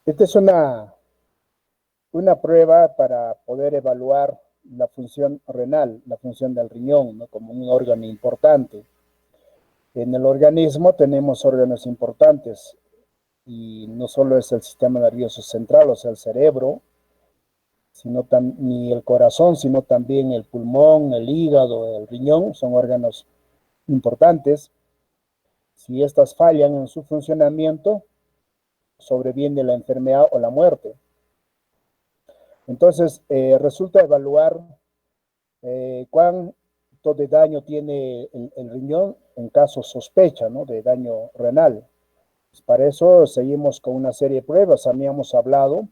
Esta es una prueba para poder evaluar la función renal, la función del riñón, ¿no? Como un órgano importante. En el organismo tenemos órganos importantes y no solo es el sistema nervioso central, o sea, el cerebro, ni el corazón, sino también el pulmón, el hígado, el riñón, son órganos importantes. Si estas fallan en su funcionamiento, sobreviene la enfermedad o la muerte. Entonces, resulta evaluar cuánto de daño tiene el riñón en caso sospecha, ¿no?, de daño renal. Pues para eso seguimos con una serie de pruebas. Habíamos hablado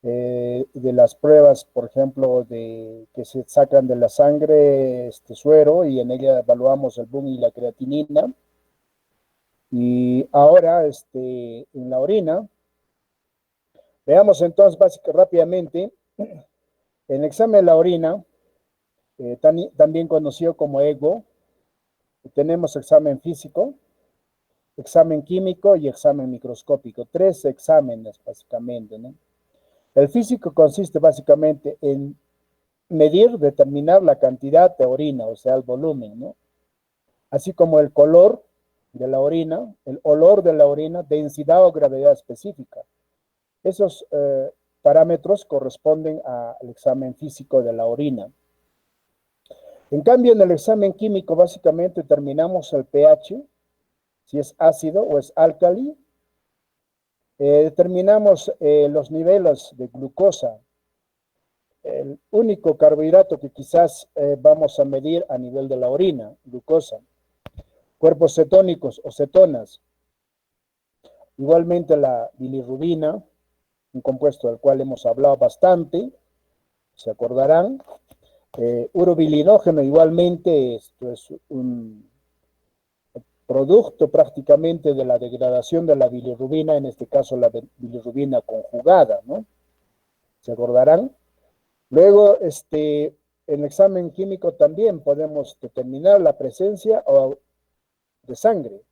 de las pruebas, por ejemplo, que se sacan de la sangre suero, y en ella evaluamos el BUN y la creatinina. Y ahora en la orina, veamos entonces rápidamente en el examen de la orina, también conocido como EGO. Tenemos examen físico, examen químico y examen microscópico. 3 exámenes básicamente, ¿no? El físico consiste básicamente en medir, determinar la cantidad de orina, o sea, el volumen, ¿no? Así como el color de la orina, el olor de la orina, densidad o gravedad específica. Esos parámetros corresponden al examen físico de la orina. En cambio, en el examen químico básicamente determinamos el pH, si es ácido o es álcali. Determinamos los niveles de glucosa. El único carbohidrato que quizás vamos a medir a nivel de la orina, glucosa. Cuerpos cetónicos o cetonas. Igualmente la bilirrubina, un compuesto del cual hemos hablado bastante, se acordarán. Urobilinógeno, igualmente, esto es un producto prácticamente de la degradación de la bilirrubina, en este caso la bilirrubina conjugada, ¿no? ¿Se acordarán? Luego, en el examen químico también podemos determinar la presencia de sangre,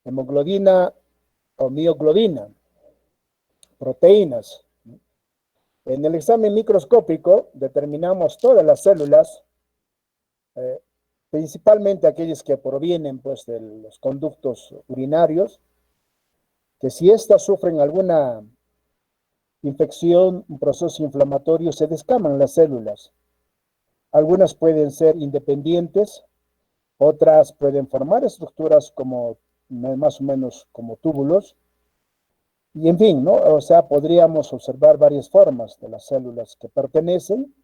hemoglobina o mioglobina, proteínas. En el examen microscópico determinamos todas las células, principalmente aquellas que provienen, pues, de los conductos urinarios, que si éstas sufren alguna infección, un proceso inflamatorio, se descaman las células. Algunas pueden ser independientes, otras pueden formar estructuras como más o menos como túbulos, y en fin, ¿no? O sea, podríamos observar varias formas de las células que pertenecen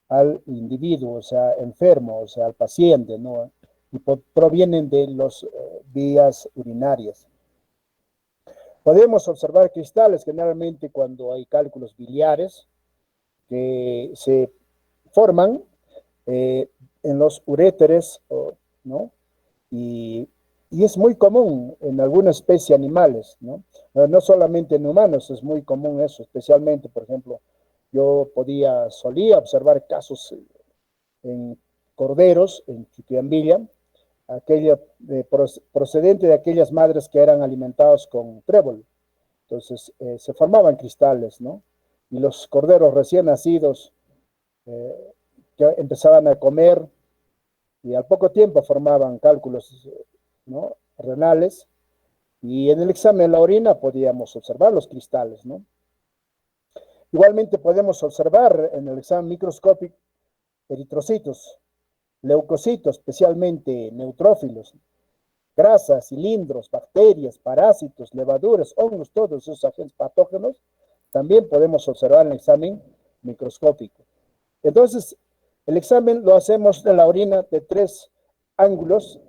al individuo, o sea, enfermo, o sea, al paciente, ¿no? Y provienen de las vías urinarias. Podemos observar cristales generalmente cuando hay cálculos biliares que se forman en los uréteres, ¿no? Y es muy común en alguna especie animales, ¿no? No solamente en humanos, es muy común eso, especialmente, por ejemplo, yo solía observar casos en corderos, en Chiquiambilla, procedente de aquellas madres que eran alimentados con trébol. Entonces, se formaban cristales, ¿no? Y los corderos recién nacidos que empezaban a comer y al poco tiempo formaban cálculos, ¿no?, renales, y en el examen de la orina podíamos observar los cristales, ¿no? Igualmente podemos observar en el examen microscópico eritrocitos, leucocitos, especialmente neutrófilos, grasas, cilindros, bacterias, parásitos, levaduras, hongos, todos esos agentes patógenos, también podemos observar en el examen microscópico. Entonces, el examen lo hacemos de la orina de 3 ángulos,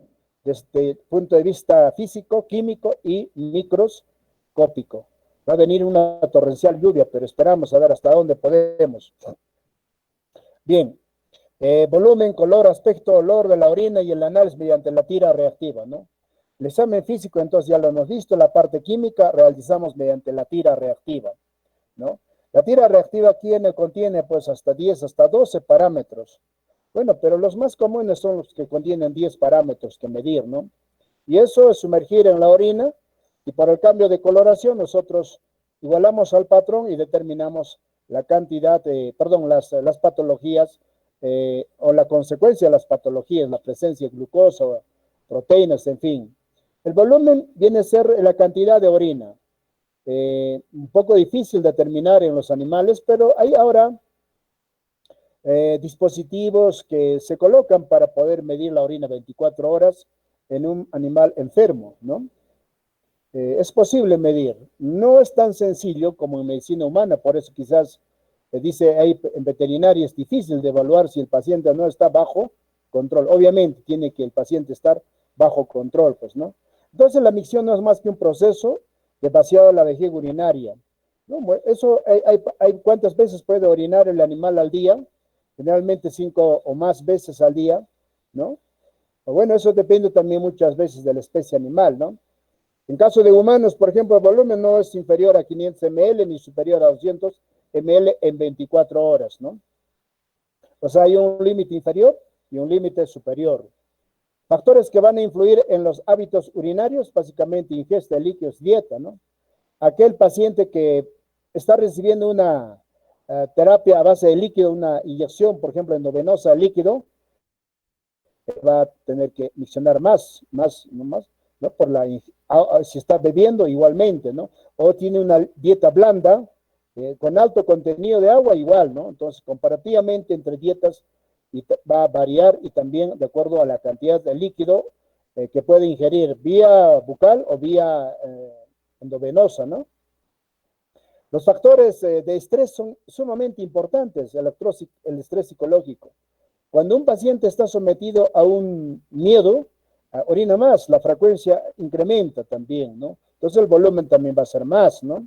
desde el punto de vista físico, químico y microscópico. Va a venir una torrencial lluvia, pero esperamos a ver hasta dónde podemos. Bien, volumen, color, aspecto, olor de la orina y el análisis mediante la tira reactiva, ¿no? El examen físico, entonces, ya lo hemos visto. La parte química realizamos mediante la tira reactiva, ¿no? La tira reactiva contiene pues hasta 10, hasta 12 parámetros. Bueno, pero los más comunes son los que contienen 10 parámetros que medir, ¿no? Y eso es sumergir en la orina, y por el cambio de coloración nosotros igualamos al patrón y determinamos la cantidad, las patologías o la consecuencia de las patologías, la presencia de glucosa, proteínas, en fin. El volumen viene a ser la cantidad de orina. Un poco difícil determinar en los animales, pero hay ahora dispositivos que se colocan para poder medir la orina 24 horas en un animal enfermo, ¿no? Es posible medir. No es tan sencillo como en medicina humana, por eso quizás dice ahí en veterinaria es difícil de evaluar si el paciente no está bajo control. Obviamente tiene que el paciente estar bajo control, pues, ¿no? Entonces la micción no es más que un proceso de vaciado de la vejiga urinaria, ¿no? Eso hay cuántas veces puede orinar el animal al día, generalmente 5 o más veces al día, ¿no? O bueno, eso depende también muchas veces de la especie animal, ¿no? En caso de humanos, por ejemplo, el volumen no es inferior a 500 ml ni superior a 200 ml en 24 horas, ¿no? O sea, hay un límite inferior y un límite superior. Factores que van a influir en los hábitos urinarios, básicamente ingesta de líquidos, dieta, ¿no? Aquel paciente que está recibiendo una terapia a base de líquido, una inyección, por ejemplo, endovenosa de líquido, va a tener que miccionar más, ¿no? Si está bebiendo igualmente, ¿no? O tiene una dieta blanda, con alto contenido de agua, igual, ¿no? Entonces, comparativamente entre dietas va a variar y también de acuerdo a la cantidad de líquido que puede ingerir vía bucal o vía endovenosa, ¿no? Los factores de estrés son sumamente importantes, el estrés psicológico. Cuando un paciente está sometido a un miedo, orina más, la frecuencia incrementa también, ¿no? Entonces el volumen también va a ser más, ¿no?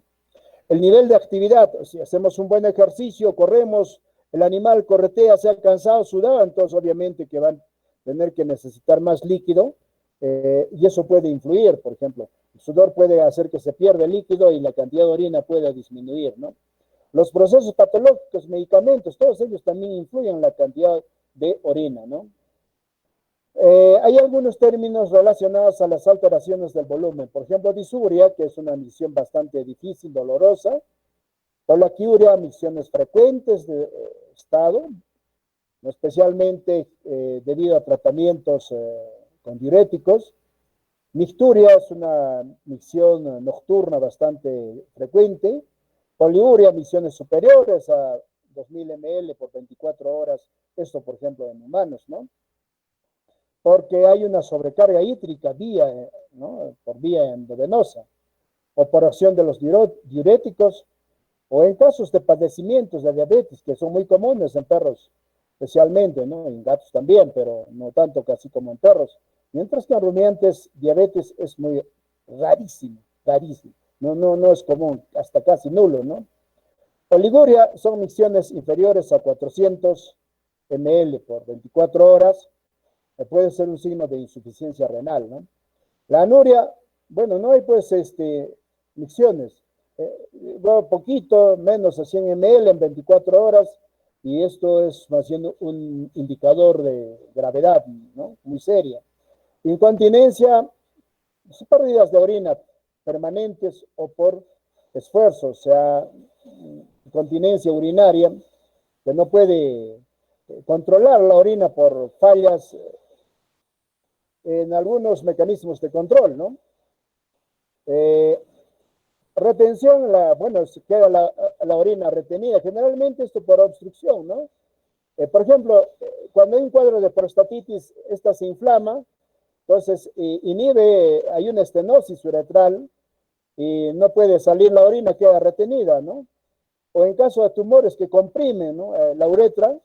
El nivel de actividad, si hacemos un buen ejercicio, corremos, el animal corretea, se ha cansado, sudado, entonces obviamente que van a tener que necesitar más líquido y eso puede influir, por ejemplo. El sudor puede hacer que se pierda el líquido y la cantidad de orina puede disminuir, ¿no? Los procesos patológicos, medicamentos, todos ellos también influyen en la cantidad de orina, ¿no? Hay algunos términos relacionados a las alteraciones del volumen. Por ejemplo, disuria, que es una micción bastante difícil, dolorosa. Polaquiuria, micciones frecuentes de estado, especialmente debido a tratamientos con diuréticos. Micturia es una micción nocturna bastante frecuente. Poliuria, micciones superiores a 2000 ml por 24 horas. Esto, por ejemplo, en humanos, ¿no? Porque hay una sobrecarga hídrica ¿no? Por vía endovenosa, o por acción de los diuréticos, o en casos de padecimientos de diabetes, que son muy comunes en perros, especialmente, ¿no? En gatos también, pero no tanto casi como en perros. Mientras que en rumiantes, diabetes es muy rarísimo, rarísimo. No es común, hasta casi nulo, ¿no? Oliguria son micciones inferiores a 400 ml por 24 horas, puede ser un signo de insuficiencia renal, ¿no? La anuria, bueno, no hay pues micciones, poquito, menos a 100 ml en 24 horas, y esto es más bien un indicador de gravedad, ¿no? Muy seria. Incontinencia, pérdidas de orina permanentes o por esfuerzo, o sea, incontinencia urinaria, que no puede controlar la orina por fallas en algunos mecanismos de control, ¿no? Retención, bueno, se queda la orina retenida, generalmente esto por obstrucción, ¿no? Por ejemplo, cuando hay un cuadro de prostatitis, esta se inflama, entonces inhibe, hay una estenosis uretral y no puede salir la orina, queda retenida, ¿no? O en caso de tumores que comprimen, ¿no? La uretra,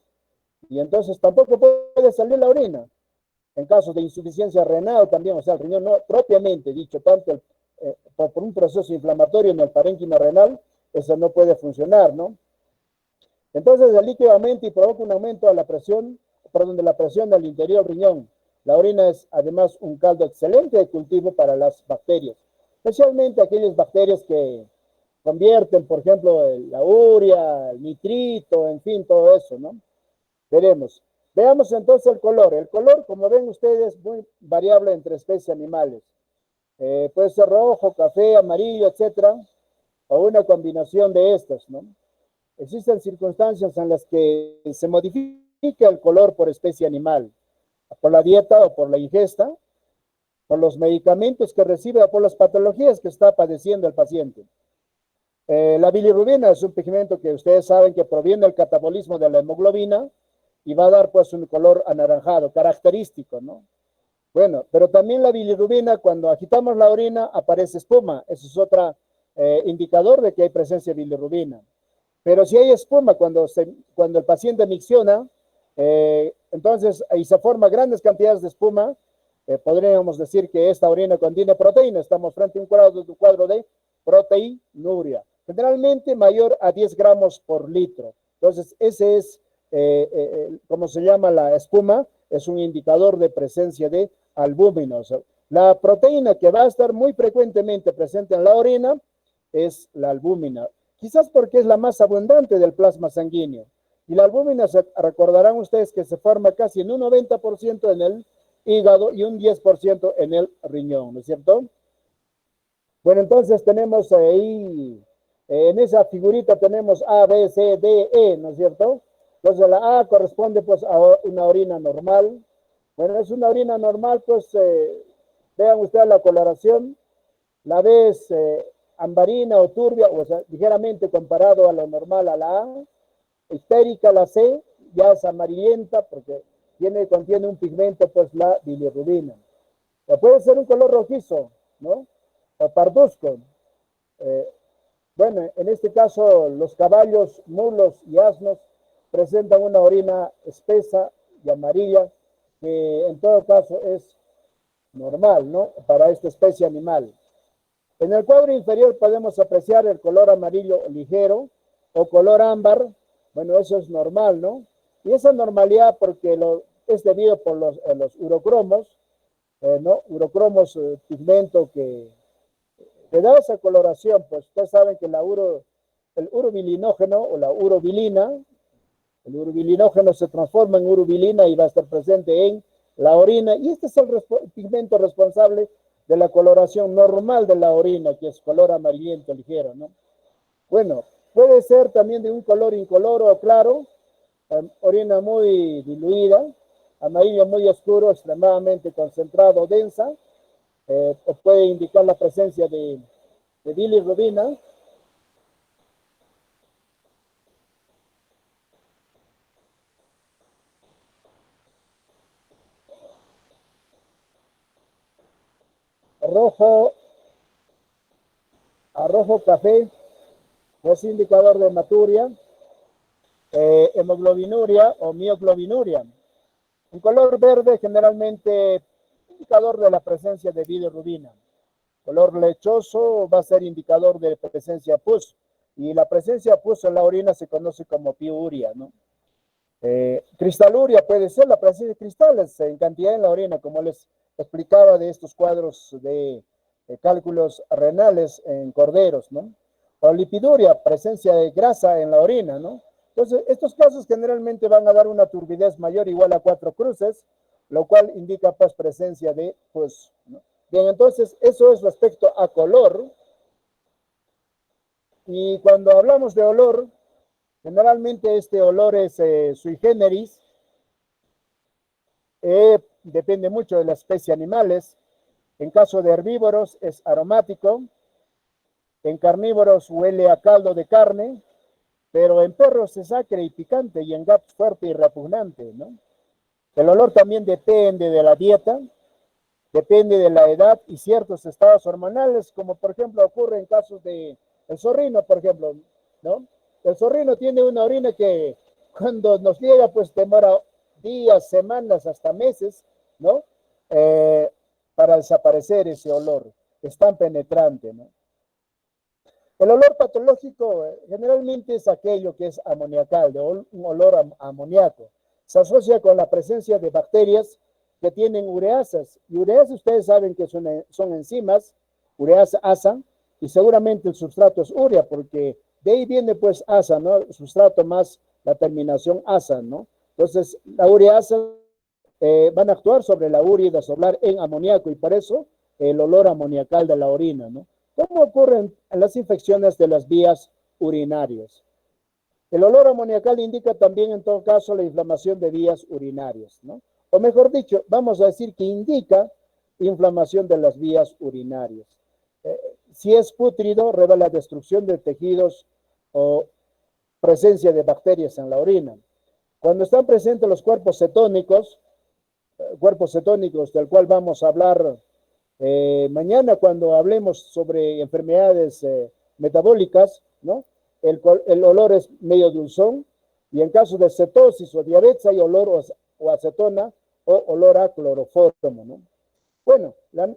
y entonces tampoco puede salir la orina. En casos de insuficiencia renal también, o sea, el riñón no propiamente dicho, tanto por un proceso inflamatorio en el parénquima renal, eso no puede funcionar, ¿no? Entonces el líquido aumenta y provoca un aumento de la presión del interior del riñón. La orina es además un caldo excelente de cultivo para las bacterias, especialmente aquellas bacterias que convierten, por ejemplo, la urea, el nitrito, en fin, todo eso, ¿no? Veremos. Veamos entonces el color. El color, como ven ustedes, muy variable entre especies animales. Puede ser rojo, café, amarillo, etcétera. o una combinación de estas, ¿no? Existen circunstancias en las que se modifica el color por especie animal, por la dieta o por la ingesta, por los medicamentos que recibe o por las patologías que está padeciendo el paciente. La bilirrubina es un pigmento que ustedes saben que proviene del catabolismo de la hemoglobina y va a dar pues un color anaranjado, característico, ¿no? Bueno, pero también la bilirrubina, cuando agitamos la orina, aparece espuma. Eso es otro indicador de que hay presencia de bilirrubina. Pero si hay espuma, cuando el paciente micciona, entonces ahí se forman grandes cantidades de espuma, podríamos decir que esta orina contiene proteína. Estamos frente a un cuadro de proteinuria, generalmente mayor a 10 gramos por litro. Entonces, ese es, como se llama la espuma, es un indicador de presencia de albúmina. O sea, la proteína que va a estar muy frecuentemente presente en la orina es la albúmina, quizás porque es la más abundante del plasma sanguíneo. Y la albúmina, recordarán ustedes que se forma casi en un 90% en el hígado y un 10% en el riñón, ¿no es cierto? Bueno, entonces tenemos ahí, en esa figurita tenemos A, B, C, D, E, ¿no es cierto? Entonces la A corresponde pues a una orina normal. Bueno, es una orina normal, pues vean ustedes la coloración. La B es ambarina o turbia, o sea, ligeramente comparado a lo normal a la A. Histérica la C, ya es amarillenta porque contiene un pigmento, pues la bilirrubina. O puede ser un color rojizo, ¿no? O parduzco. Bueno, en este caso los caballos, mulos y asnos presentan una orina espesa y amarilla, que en todo caso es normal, ¿no? Para esta especie animal. En el cuadro inferior podemos apreciar el color amarillo ligero o color ámbar. Bueno, eso es normal, ¿no? Y esa normalidad es debido por los urocromos, ¿no? Urocromos, pigmento que da esa coloración. Pues ustedes saben que el urobilinógeno o la urobilina, el urobilinógeno se transforma en urobilina y va a estar presente en la orina, y este es el pigmento responsable de la coloración normal de la orina, que es color amarillento ligero, ¿no? Bueno, puede ser también de un color incoloro o claro, orina muy diluida, amarillo muy oscuro, extremadamente concentrado, densa, puede indicar la presencia de bilirrubina. Rojo café es indicador de hematuria, hemoglobinuria o mioglobinuria. Un color verde generalmente indicador de la presencia de bilirrubina. Color lechoso va a ser indicador de presencia de pus, y la presencia de pus en la orina se conoce como piuria, ¿no? Cristaluria puede ser la presencia de cristales en cantidad en la orina, como les explicaba de estos cuadros de cálculos renales en corderos, ¿no? O lipiduria, presencia de grasa en la orina, ¿no? Entonces, estos casos generalmente van a dar una turbidez mayor igual a 4 cruces, lo cual indica pues presencia de pus, ¿no? Bien, entonces eso es respecto a color. Y cuando hablamos de olor, generalmente este olor es sui generis, depende mucho de la especie animales. En caso de herbívoros es aromático, en carnívoros huele a caldo de carne, pero en perros es acre y picante, y en gatos fuerte y repugnante, ¿no? El olor también depende de la dieta, depende de la edad y ciertos estados hormonales, como por ejemplo ocurre en casos de el zorrino, por ejemplo, ¿no? El zorrino tiene una orina que cuando nos llega, pues demora días, semanas, hasta meses, ¿no? Para desaparecer ese olor. Es tan penetrante, ¿no? El olor patológico generalmente es aquello que es amoniacal, un olor amoníaco. Se asocia con la presencia de bacterias que tienen ureasas. Y ureasas ustedes saben que son enzimas, ureasa, asa, y seguramente el sustrato es urea, porque de ahí viene pues asa, ¿no? El sustrato más la terminación asa, ¿no? Entonces, la ureasa van a actuar sobre la urea y desoblar en amoníaco, y por eso el olor amoniacal de la orina, ¿no? ¿Cómo ocurren las infecciones de las vías urinarias? El olor amoniacal indica también, en todo caso, la inflamación de vías urinarias, ¿no? O mejor dicho, vamos a decir que indica inflamación de las vías urinarias. Si es pútrido, revela destrucción de tejidos o presencia de bacterias en la orina. Cuando están presentes los cuerpos cetónicos del cual vamos a hablar mañana cuando hablemos sobre enfermedades metabólicas, ¿no? El olor es medio dulzón, y en caso de cetosis o diabetes hay olor o acetona o olor a cloroformo, ¿no? Bueno, la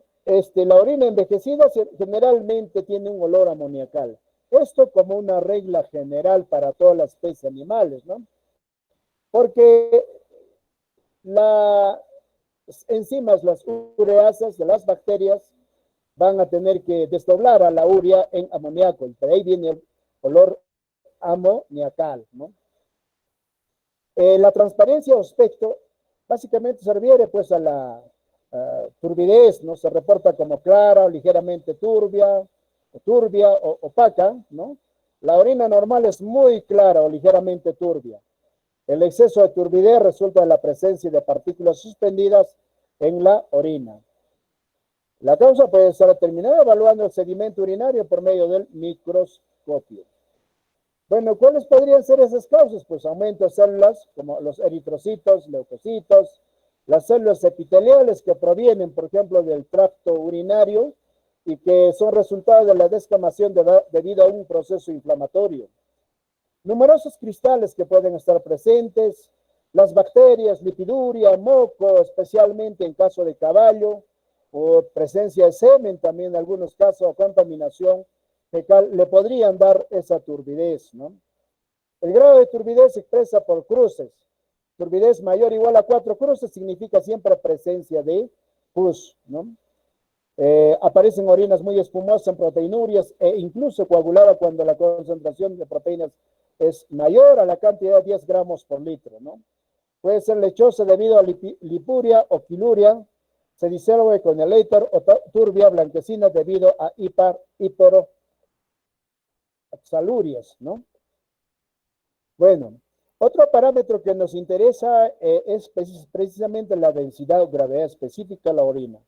orina envejecida generalmente tiene un olor amoniacal. Esto como una regla general para todas las especies animales, ¿no? Porque las enzimas, las ureasas de las bacterias, van a tener que desdoblar a la urea en amoníaco, y de ahí viene el olor amoniacal, ¿no? La transparencia o aspecto básicamente se refiere pues a la turbidez, ¿no? Se reporta como clara o ligeramente turbia o opaca, ¿no? La orina normal es muy clara o ligeramente turbia. El exceso de turbidez resulta de la presencia de partículas suspendidas en la orina. La causa puede ser determinada evaluando el sedimento urinario por medio del microscopio. Bueno, ¿cuáles podrían ser esas causas? Pues aumento de células como los eritrocitos, leucocitos, las células epiteliales que provienen, por ejemplo, del tracto urinario y que son resultado de la descamación debido a un proceso inflamatorio. Numerosos cristales que pueden estar presentes, las bacterias, lipiduria, moco, especialmente en caso de caballo, o presencia de semen también en algunos casos, o contaminación fecal, le podrían dar esa turbidez, ¿no? El grado de turbidez se expresa por cruces. Turbidez mayor o igual a 4 cruces significa siempre presencia de pus, ¿no? Aparecen orinas muy espumosas en proteinurias e incluso coagulada cuando la concentración de proteínas es mayor a la cantidad de 10 gramos por litro, ¿no? Puede ser lechosa debido a lipuria o quiluria, se disuelve con el éter, o turbia blanquecina debido a hiperoxalurias, ¿no? Bueno, otro parámetro que nos interesa es precisamente la densidad o gravedad específica de la orina.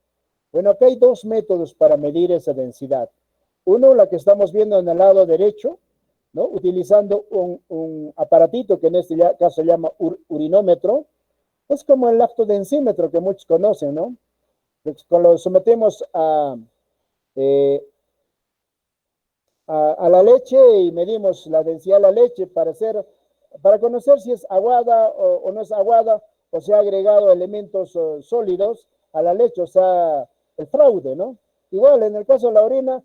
Bueno, aquí hay dos métodos para medir esa densidad. Uno, la que estamos viendo en el lado derecho, ¿no? Utilizando un aparatito que en este caso se llama urinómetro. Es como el lactodensímetro que muchos conocen, ¿no? Lo sometemos a la leche y medimos la densidad de la leche para conocer si es aguada o no es aguada, o se ha agregado elementos sólidos a la leche, o sea, el fraude, ¿no? Igual, en el caso de la orina,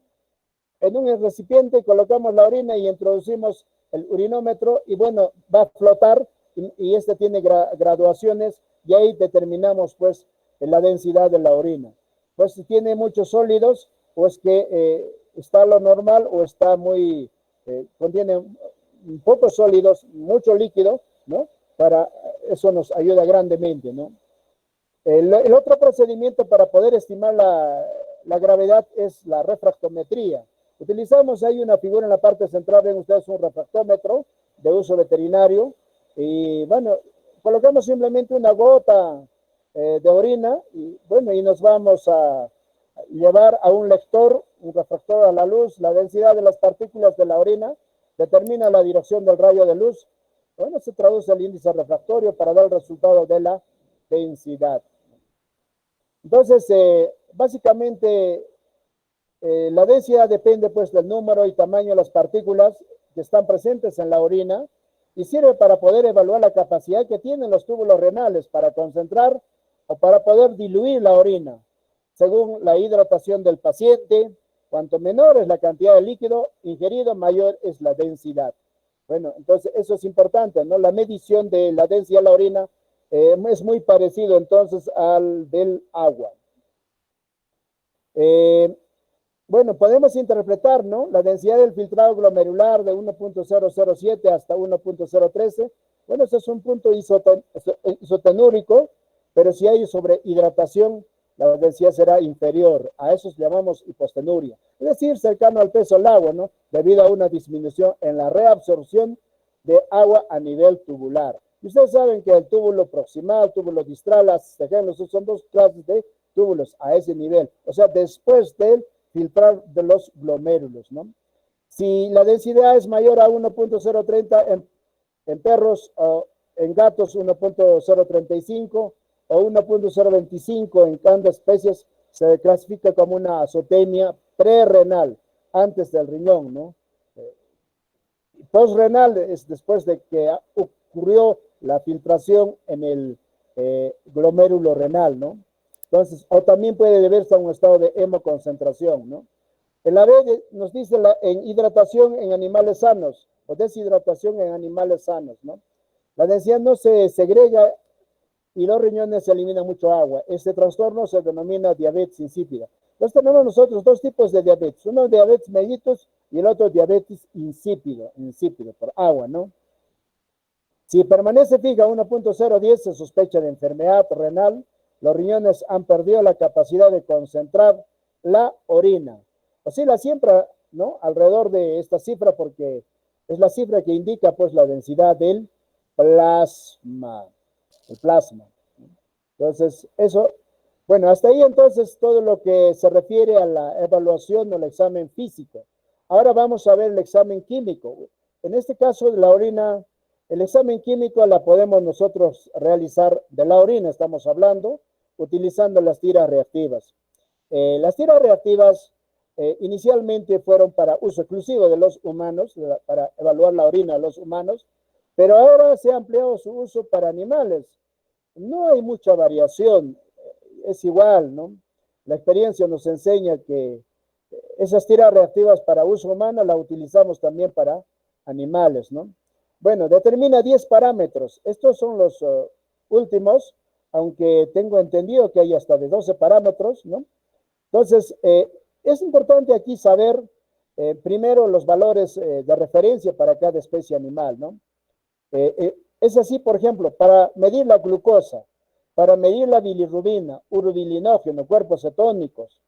en un recipiente colocamos la orina y introducimos el urinómetro y bueno, va a flotar y este tiene graduaciones y ahí determinamos pues la densidad de la orina. Pues si tiene muchos sólidos, pues que está lo normal o está muy, contiene pocos sólidos, mucho líquido, ¿no? Para eso nos ayuda grandemente, ¿no? El otro procedimiento para poder estimar la gravedad es la refractometría. Utilizamos ahí una figura en la parte central, ven ustedes un refractómetro de uso veterinario y bueno, colocamos simplemente una gota de orina y bueno, y nos vamos a llevar a un lector, un refractor a la luz, la densidad de las partículas de la orina, determina la dirección del rayo de luz, bueno, se traduce al índice refractorio para dar el resultado de la densidad. Entonces, básicamente, la densidad depende pues del número y tamaño de las partículas que están presentes en la orina y sirve para poder evaluar la capacidad que tienen los túbulos renales para concentrar o para poder diluir la orina. Según la hidratación del paciente, cuanto menor es la cantidad de líquido ingerido, mayor es la densidad. Bueno, entonces eso es importante, ¿no? La medición de la densidad de la orina es muy parecido entonces al del agua. Bueno, podemos interpretar, ¿no? La densidad del filtrado glomerular de 1.007 hasta 1.013. Bueno, ese es un punto isotenúrico, pero si hay sobrehidratación, la densidad será inferior. A eso llamamos hipostenuria. Es decir, cercano al peso del agua, ¿no? Debido a una disminución en la reabsorción de agua a nivel tubular. Y ustedes saben que el túbulo proximal, túbulo distal, las son dos clases de túbulos a ese nivel. O sea, después del filtrar de los glomérulos, ¿no? Si la densidad es mayor a 1.030 en perros o en gatos 1.035 o 1.025 en cada especie, se clasifica como una azotemia prerrenal, antes del riñón, ¿no? Postrenal es después de que ocurrió la filtración en el glomérulo renal, ¿no? Entonces, o también puede deberse a un estado de hemoconcentración, ¿no? En la B nos dice en hidratación en animales sanos o deshidratación en animales sanos, ¿no? La densidad no se segrega y los riñones se eliminan mucho agua. Este trastorno se denomina diabetes insípida. Entonces tenemos nosotros dos tipos de diabetes, uno diabetes mellitus y el otro diabetes insípido por agua, ¿no? Si permanece fija 1.010 se sospecha de enfermedad renal, los riñones han perdido la capacidad de concentrar la orina. Oscila siempre, ¿no? Alrededor de esta cifra porque es la cifra que indica pues la densidad del plasma, el plasma. Entonces, eso, bueno, hasta ahí entonces todo lo que se refiere a la evaluación o el examen físico. Ahora vamos a ver el examen químico. En este caso, la orina, el examen químico la podemos nosotros realizar de la orina, estamos hablando, utilizando las tiras reactivas. Las tiras reactivas inicialmente fueron para uso exclusivo de los humanos, para evaluar la orina de los humanos, pero ahora se ha ampliado su uso para animales. No hay mucha variación, es igual, ¿no? La experiencia nos enseña que esas tiras reactivas para uso humano las utilizamos también para animales, ¿no? Bueno, determina 10 parámetros. Estos son los últimos, aunque tengo entendido que hay hasta de 12 parámetros, ¿no? Entonces, es importante aquí saber primero los valores de referencia para cada especie animal, ¿no? Es así, por ejemplo, para medir la glucosa, para medir la bilirrubina, urobilinógeno, cuerpos cetónicos,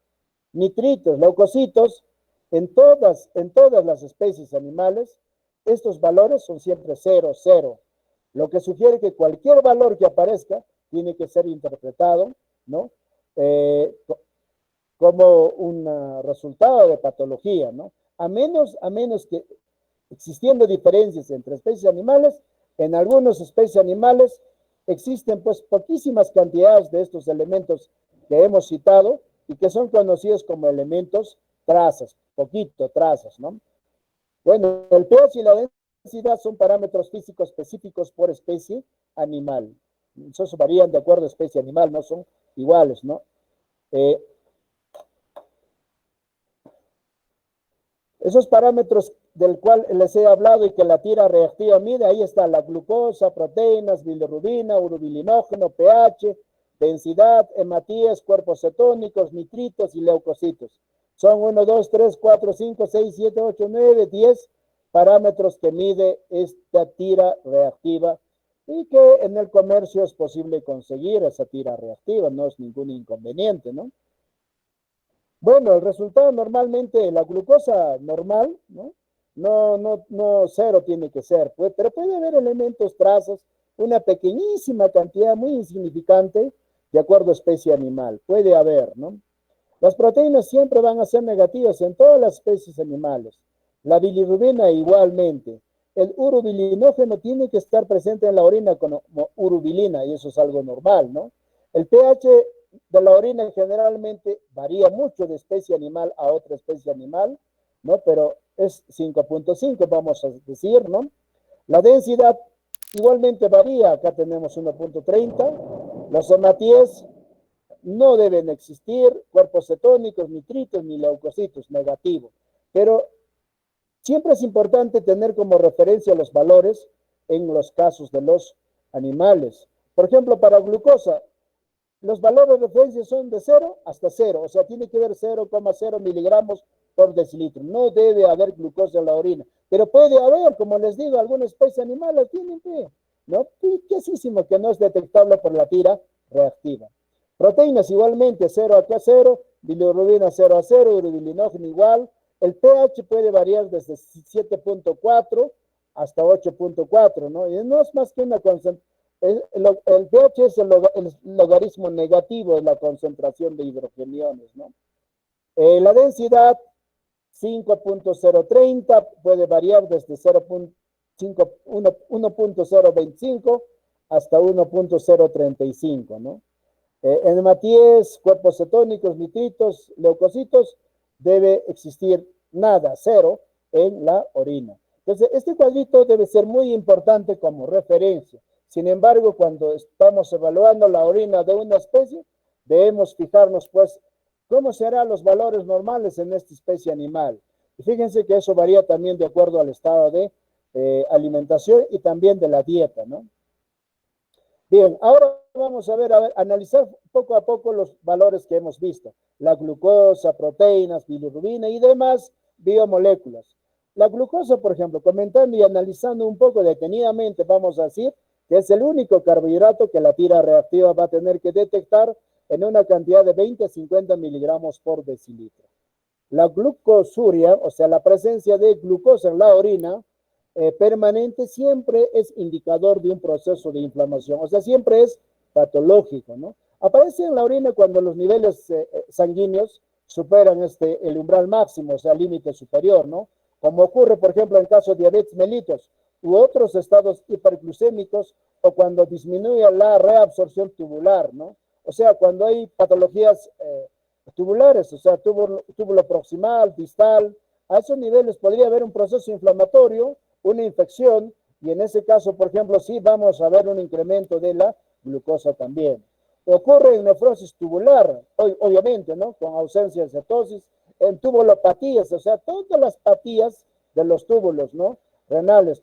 nitritos, leucocitos, en todas las especies animales, estos valores son siempre 0, 0, lo que sugiere que cualquier valor que aparezca tiene que ser interpretado, ¿no? Como un resultado de patología, ¿no? A menos que existiendo diferencias entre especies animales, en algunas especies animales existen pues poquísimas cantidades de estos elementos que hemos citado y que son conocidos como elementos trazas, trazas, ¿no? Bueno, el pH y la densidad son parámetros físicos específicos por especie animal. Esos varían de acuerdo a especie animal, no son iguales, ¿no? Esos parámetros del cual les he hablado y que la tira reactiva mide, ahí está la glucosa, proteínas, bilirrubina, urobilinógeno, pH, densidad, hematías, cuerpos cetónicos, nitritos y leucocitos. Son 1, 2, 3, 4, 5, 6, 7, 8, 9, 10 parámetros que mide esta tira reactiva y que en el comercio es posible conseguir esa tira reactiva, no es ningún inconveniente, ¿no? Bueno, el resultado normalmente, la glucosa normal, ¿no? No cero tiene que ser, pues, pero puede haber elementos trazas, una pequeñísima cantidad muy insignificante de acuerdo a especie animal, puede haber, ¿no? Las proteínas siempre van a ser negativas en todas las especies animales, la bilirrubina igualmente, el urobilinógeno tiene que estar presente en la orina como urobilina y eso es algo normal, ¿no? El pH de la orina generalmente varía mucho de especie animal a otra especie animal, ¿no? Pero es 5.5, vamos a decir, ¿no? La densidad igualmente varía, acá tenemos 1.30, los hematíes no deben existir, cuerpos cetónicos, nitritos ni leucocitos, negativo, pero siempre es importante tener como referencia los valores en los casos de los animales. Por ejemplo, para glucosa, los valores de referencia son de 0 hasta 0, o sea, tiene que haber 0,0 miligramos por decilitro. No debe haber glucosa en la orina, pero puede haber, como les digo, alguna especie animal la tienen, ¿no? Piquesísimo que no es detectable por la tira reactiva. Proteínas igualmente 0 a 0, bilirrubina 0 a 0, urobilinógeno igual. El pH puede variar desde 7.4 hasta 8.4, ¿no? Y no es más que una concentración. El pH es el logaritmo negativo de la concentración de hidrogeniones, ¿no? La densidad 5.030 puede variar desde 1.025 hasta 1.035, ¿no? Enematíes, cuerpos cetónicos, nitritos, leucocitos, debe existir nada, cero, en la orina. Entonces, este cuadrito debe ser muy importante como referencia. Sin embargo, cuando estamos evaluando la orina de una especie, debemos fijarnos, pues, cómo serán los valores normales en esta especie animal. Y fíjense que eso varía también de acuerdo al estado de alimentación y también de la dieta, ¿no? Bien, ahora vamos a ver, analizar poco a poco los valores que hemos visto. La glucosa, proteínas, bilirrubina y demás biomoléculas. La glucosa, por ejemplo, comentando y analizando un poco detenidamente, vamos a decir que es el único carbohidrato que la tira reactiva va a tener que detectar en una cantidad de 20 a 50 miligramos por decilitro. La glucosuria, o sea, la presencia de glucosa en la orina, permanente siempre es indicador de un proceso de inflamación, o sea, siempre es patológico, ¿no? Aparece en la orina cuando los niveles sanguíneos superan el umbral máximo, o sea, el límite superior, ¿no? Como ocurre, por ejemplo, en caso de diabetes mellitus u otros estados hiperglucémicos o cuando disminuye la reabsorción tubular, ¿no? O sea, cuando hay patologías tubulares, o sea, túbulo proximal, distal, a esos niveles podría haber un proceso inflamatorio, una infección, y en ese caso, por ejemplo, sí vamos a ver un incremento de la glucosa también. Ocurre en nefrosis tubular, obviamente, ¿no? Con ausencia de cetosis, en tubulopatías, o sea, todas las patías de los túbulos, ¿no? Renales,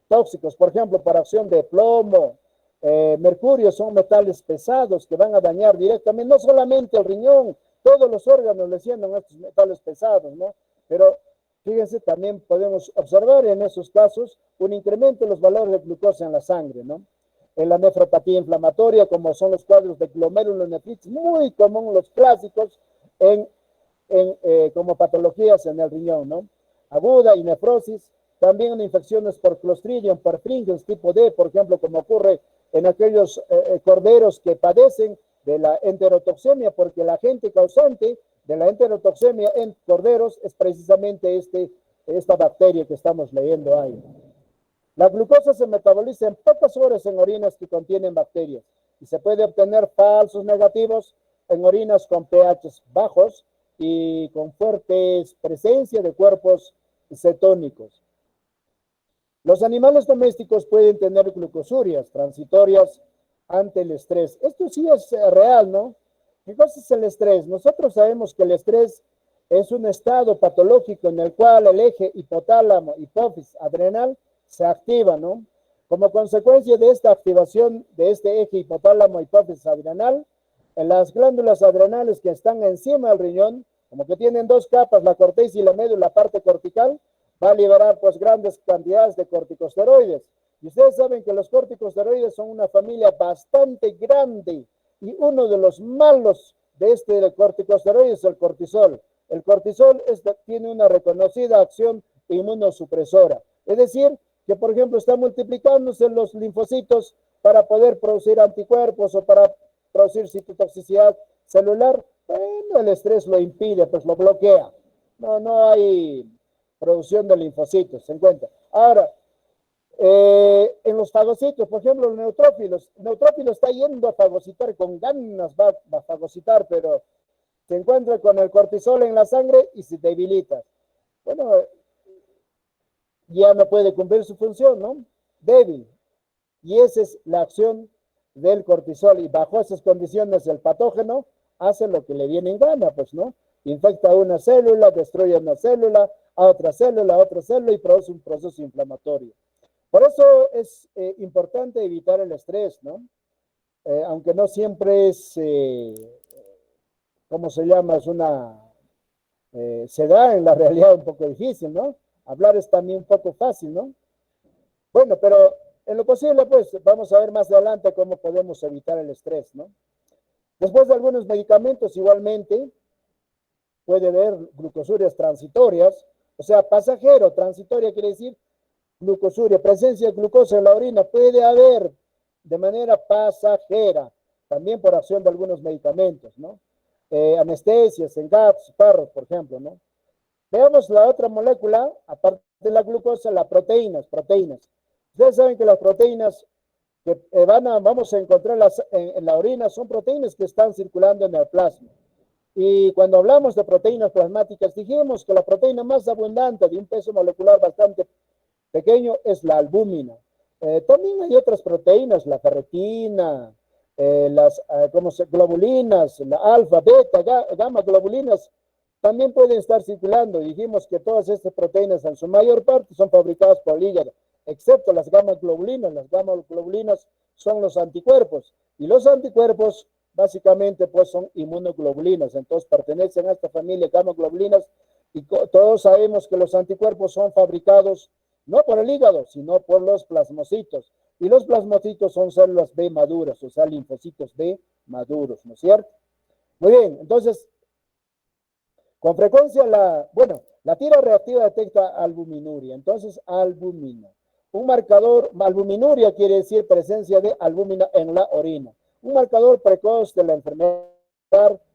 tóxicos, por ejemplo, para acción de plomo, mercurio, son metales pesados que van a dañar directamente, no solamente el riñón, todos los órganos le sienten estos metales pesados, ¿no? Pero fíjense, también podemos observar en esos casos un incremento en los valores de glucosa en la sangre, ¿no? En la nefropatía inflamatoria, como son los cuadros de glomerulonefritis, muy común, los clásicos, como patologías en el riñón, ¿no? Aguda y nefrosis, también infecciones por Clostridium perfringens tipo D, por ejemplo, como ocurre en aquellos corderos que padecen de la enterotoxemia, porque el agente causante de la enterotoxemia en corderos es precisamente esta bacteria que estamos leyendo ahí. La glucosa se metaboliza en pocas horas en orinas que contienen bacterias y se puede obtener falsos negativos en orinas con pH bajos y con fuerte presencia de cuerpos cetónicos. Los animales domésticos pueden tener glucosurias transitorias ante el estrés. Esto sí es real, ¿no? ¿Qué cosa es el estrés? Nosotros sabemos que el estrés es un estado patológico en el cual el eje hipotálamo, hipófisis, adrenal se activa, ¿no? Como consecuencia de esta activación de este eje hipotálamo, hipófisis, adrenal, en las glándulas adrenales que están encima del riñón, como que tienen dos capas, la corteza y la médula, la parte cortical, va a liberar pues grandes cantidades de corticosteroides. Y ustedes saben que los corticosteroides son una familia bastante grande y uno de los malos de este corticosteroide es el cortisol. El cortisol tiene una reconocida acción inmunosupresora. Es decir, que por ejemplo está multiplicándose los linfocitos para poder producir anticuerpos o para producir citotoxicidad celular. Bueno, el estrés lo impide, pues lo bloquea. No hay producción de linfocitos, se encuentra. Ahora, en los fagocitos, por ejemplo, los neutrófilos, el neutrófilo está yendo a fagocitar con ganas, va a fagocitar, pero se encuentra con el cortisol en la sangre y se debilita. Bueno, ya no puede cumplir su función, ¿no? Débil. Y esa es la acción del cortisol. Y bajo esas condiciones el patógeno hace lo que le viene en gana, pues, ¿no? Infecta una célula, destruye una célula, a otra célula y produce un proceso inflamatorio. Por eso es importante evitar el estrés, ¿no? Aunque no siempre es, ¿cómo se llama? Se da en la realidad un poco difícil, ¿no? Hablar es también un poco fácil, ¿no? Bueno, pero en lo posible, pues, vamos a ver más adelante cómo podemos evitar el estrés, ¿no? Después de algunos medicamentos igualmente puede haber glucosurias transitorias, o sea, pasajero, transitoria quiere decir glucosuria, presencia de glucosa en la orina puede haber de manera pasajera, también por acción de algunos medicamentos, ¿no? Anestesias, en gatos, perros, por ejemplo, ¿no? Veamos la otra molécula, aparte de la glucosa, las proteínas. Ustedes saben que las proteínas que vamos a encontrar en la orina son proteínas que están circulando en el plasma. Y cuando hablamos de proteínas plasmáticas, dijimos que la proteína más abundante de un peso molecular bastante pequeño es la albúmina. También hay otras proteínas, la ferritina, las globulinas, la alfa, beta, gamma globulinas, también pueden estar circulando. Dijimos que todas estas proteínas en su mayor parte son fabricadas por el hígado, excepto las gamma globulinas. Las gamma globulinas son los anticuerpos, y los anticuerpos básicamente pues son inmunoglobulinas, entonces pertenecen a esta familia gamma globulinas, y todos sabemos que los anticuerpos son fabricados no por el hígado, sino por los plasmocitos, y los plasmocitos son células B maduras, o sea, linfocitos B maduros, ¿no es cierto? Muy bien, entonces, con frecuencia la tira reactiva detecta albuminuria, entonces albumina. Un marcador, albuminuria quiere decir presencia de albúmina en la orina. Un marcador precoz de la enfermedad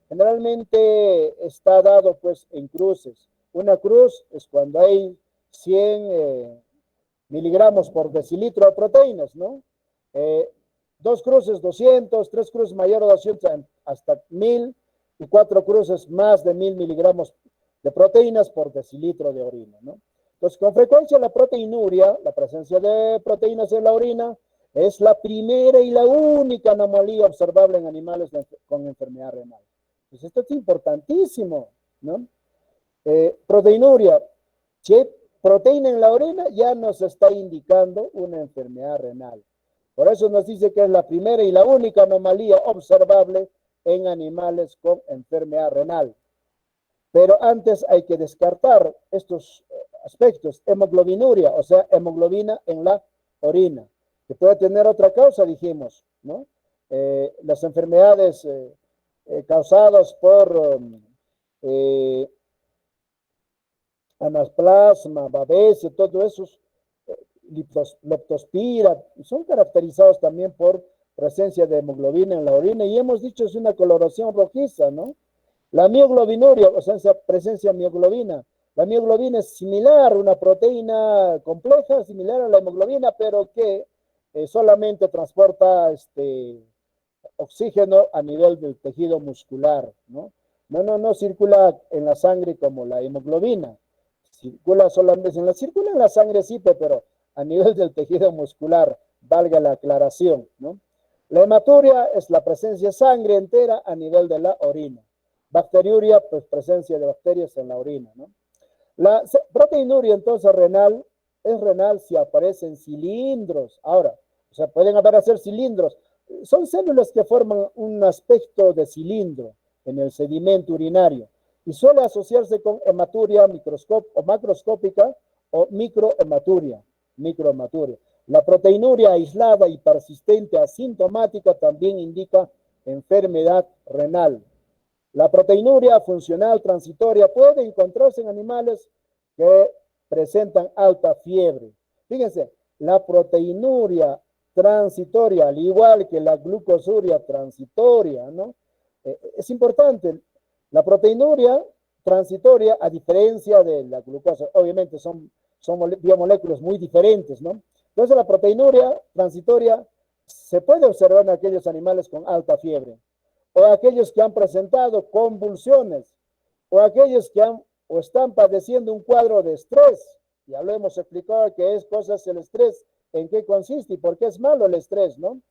generalmente está dado pues en cruces. Una cruz es cuando hay 100 miligramos por decilitro de proteínas, ¿no? Dos cruces 200, tres cruces mayor a 200 hasta 1000 y cuatro cruces más de 1000 miligramos de proteínas por decilitro de orina, ¿no? Entonces, con frecuencia la proteinuria, la presencia de proteínas en la orina, es la primera y la única anomalía observable en animales con enfermedad renal. Pues esto es importantísimo, ¿no? Proteinuria, si hay proteína en la orina, ya nos está indicando una enfermedad renal. Por eso nos dice que es la primera y la única anomalía observable en animales con enfermedad renal. Pero antes hay que descartar estos aspectos. Hemoglobinuria, o sea, hemoglobina en la orina, que puede tener otra causa, dijimos, ¿no? Las enfermedades causadas por anaplasma, babese, todos esos, leptospira, son caracterizados también por presencia de hemoglobina en la orina, y hemos dicho es una coloración rojiza, ¿no? La mioglobinuria, o sea, esa presencia de mioglobina. La mioglobina es similar, una proteína compleja, similar a la hemoglobina, pero que solamente transporta oxígeno a nivel del tejido muscular, ¿no? No circula en la sangre como la hemoglobina. Circula solamente circula en la sangre, sí, pero a nivel del tejido muscular, valga la aclaración, ¿no? La hematuria es la presencia de sangre entera a nivel de la orina. Bacteriuria, pues presencia de bacterias en la orina, ¿no? La proteinuria, entonces, renal, es renal si aparecen cilindros. Ahora, o sea, pueden aparecer cilindros. Son células que forman un aspecto de cilindro en el sedimento urinario y suele asociarse con hematuria o macroscópica o microhematuria. La proteinuria aislada y persistente asintomática también indica enfermedad renal. La proteinuria funcional transitoria puede encontrarse en animales que presentan alta fiebre. Fíjense, la proteinuria transitoria, al igual que la glucosuria transitoria, ¿no? Es importante. La proteinuria transitoria, a diferencia de la glucosa, obviamente son biomoléculas muy diferentes, ¿no? Entonces, la proteinuria transitoria se puede observar en aquellos animales con alta fiebre, o aquellos que han presentado convulsiones, o aquellos que o están padeciendo un cuadro de estrés. Ya lo hemos explicado que es cosas el estrés, en qué consiste y por qué es malo el estrés, ¿no?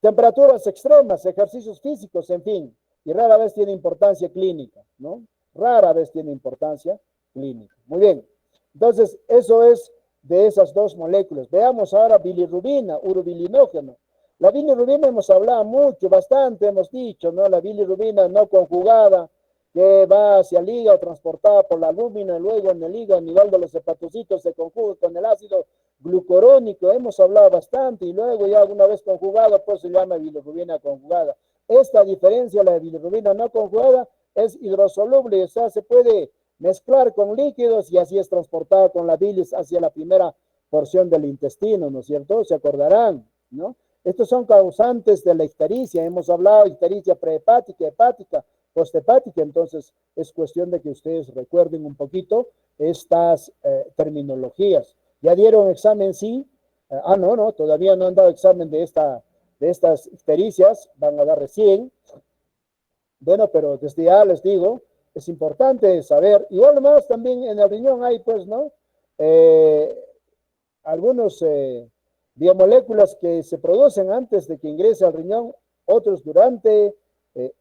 Temperaturas extremas, ejercicios físicos, en fin, y rara vez tiene importancia clínica, ¿no? Rara vez tiene importancia clínica. Muy bien, entonces eso es de esas dos moléculas. Veamos ahora bilirrubina, urobilinógeno. La bilirrubina hemos hablado mucho, bastante hemos dicho, ¿no? La bilirrubina no conjugada, que va hacia el hígado, transportada por la albúmina, luego en el hígado, a nivel de los hepatocitos, se conjuga con el ácido glucurónico, hemos hablado bastante, y luego ya alguna vez conjugado, pues se llama bilirrubina conjugada. esta diferencia, la bilirrubina no conjugada, es hidrosoluble, o sea, se puede mezclar con líquidos y así es transportada con la bilis hacia la primera porción del intestino, ¿no es cierto? Se acordarán, ¿no? Estos son causantes de la ictericia, hemos hablado de ictericia prehepática, hepática, posthepática, entonces es cuestión de que ustedes recuerden un poquito estas terminologías. ¿Ya dieron examen? Sí. No, todavía no han dado examen de estas ictericias, van a dar recién. Bueno, pero desde ya les digo, es importante saber, igual más también en el riñón hay, pues, ¿no? Algunos biomoléculas que se producen antes de que ingrese al riñón, otros durante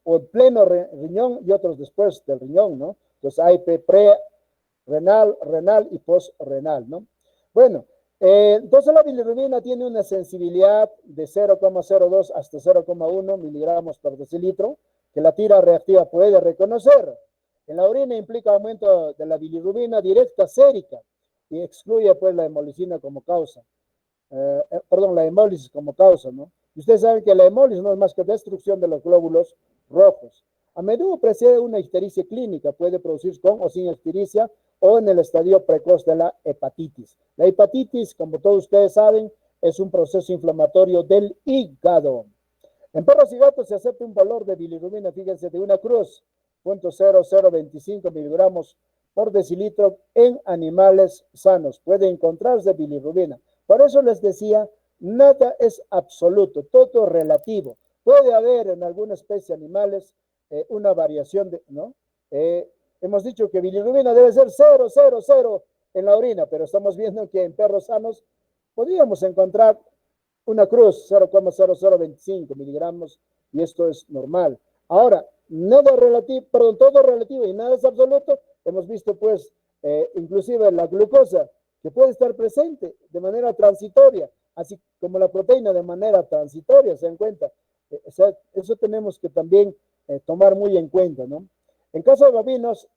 o en pleno riñón y otros después del riñón, ¿no? Entonces hay pre-renal, renal y post-renal, ¿no? Bueno, entonces la bilirrubina tiene una sensibilidad de 0,02 hasta 0,1 miligramos por decilitro, que la tira reactiva puede reconocer. En la orina implica aumento de la bilirrubina directa sérica y excluye pues la hemolicina como causa. La hemólisis como causa, ¿no? Y ustedes saben que la hemólisis no es más que destrucción de los glóbulos rojos. A menudo precede una ictericia clínica, puede producirse con o sin ictericia o en el estadio precoz de la hepatitis. La hepatitis, como todos ustedes saben, es un proceso inflamatorio del hígado. En perros y gatos se acepta un valor de bilirrubina, fíjense, de una cruz, 0.0025 miligramos por decilitro en animales sanos. Puede encontrarse bilirrubina. Por eso les decía, nada es absoluto, todo relativo. Puede haber en alguna especie de animales una variación de, ¿no? Hemos dicho que bilirrubina debe ser 0,00 en la orina, pero estamos viendo que en perros sanos podríamos encontrar una cruz, 0,0025 miligramos, y esto es normal. Ahora, todo relativo y nada es absoluto. Hemos visto, pues, inclusive la glucosa, que puede estar presente de manera transitoria, así como la proteína de manera transitoria, ¿se dan cuenta? O sea, eso tenemos que también tomar muy en cuenta, ¿no? En caso de bovinos,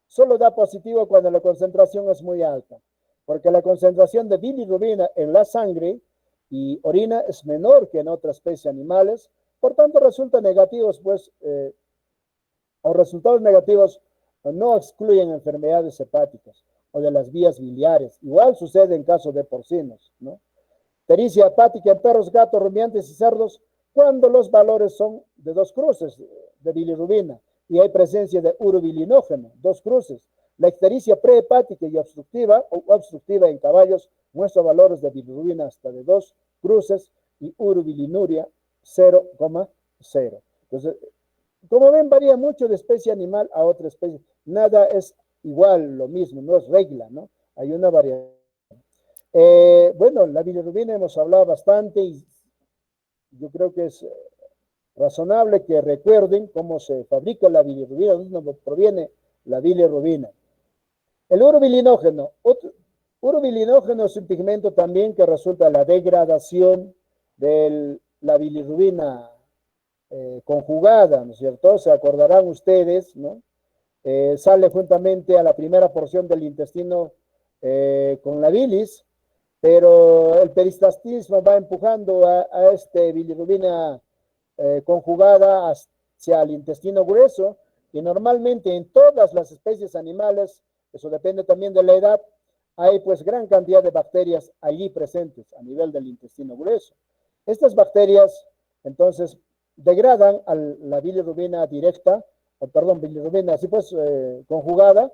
solo da positivo cuando la concentración es muy alta, porque la concentración de bilirrubina en la sangre y orina es menor que en otras especies animales, por tanto resultan negativos, pues, o resultados negativos no excluyen enfermedades hepáticas o de las vías biliares. Igual sucede en caso de porcinos, ¿no? Ictericia hepática en perros, gatos, rumiantes y cerdos cuando los valores son de 2 cruces de bilirrubina y hay presencia de urobilinógeno, 2 cruces. La ictericia prehepática y obstructiva o obstructiva en caballos muestra valores de bilirrubina hasta de 2 cruces y urobilinuria 0,0. Entonces, como ven, varía mucho de especie animal a otra especie. Nada es igual, lo mismo, no es regla, ¿no? Hay una variación. Bueno, la bilirrubina hemos hablado bastante y yo creo que es razonable que recuerden cómo se fabrica la bilirrubina, de dónde proviene la bilirrubina. El urobilinógeno. Urobilinógeno es un pigmento también que resulta de la degradación de la bilirrubina conjugada, ¿no es cierto? Se acordarán ustedes, ¿no? Sale juntamente a la primera porción del intestino con la bilis, pero el peristaltismo va empujando a este bilirrubina conjugada hacia el intestino grueso y normalmente en todas las especies animales, eso depende también de la edad, hay pues gran cantidad de bacterias allí presentes a nivel del intestino grueso. Estas bacterias entonces degradan a la bilirrubina directa, bilirrubina así pues conjugada,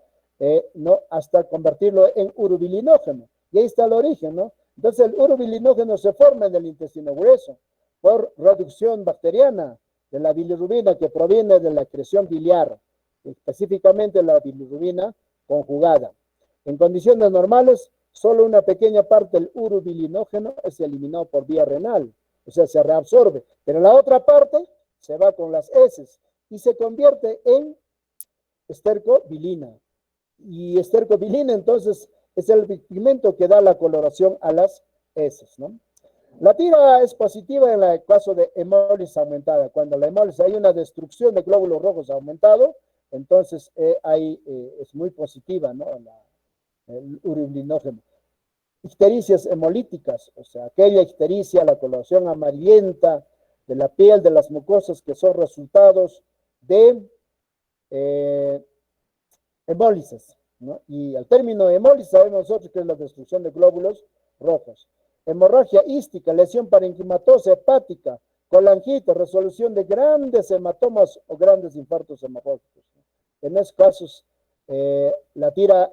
¿no? Hasta convertirlo en urobilinógeno. Y ahí está el origen, ¿no? Entonces el urobilinógeno se forma en el intestino grueso por reducción bacteriana de la bilirrubina que proviene de la excreción biliar, específicamente la bilirrubina conjugada. En condiciones normales, solo una pequeña parte del urobilinógeno es eliminado por vía renal, o sea, se reabsorbe, pero la otra parte se va con las heces y se convierte en estercobilina. Y estercobilina, entonces, es el pigmento que da la coloración a las heces, ¿no? La tira es positiva en el caso de hemólisis aumentada. Cuando la hemólisis hay una destrucción de glóbulos rojos aumentado, entonces es muy positiva, ¿no? El urobilinógeno. Ictericias hemolíticas, o sea, aquella ictericia, la coloración amarillenta de la piel, de las mucosas, que son resultados de hemólisis, ¿no? Y al término hemólisis sabemos nosotros que es la destrucción de glóbulos rojos. Hemorragia ística, lesión parenquimatosa hepática, colangitis, resolución de grandes hematomas o grandes infartos hemorrágicos. En esos casos, la tira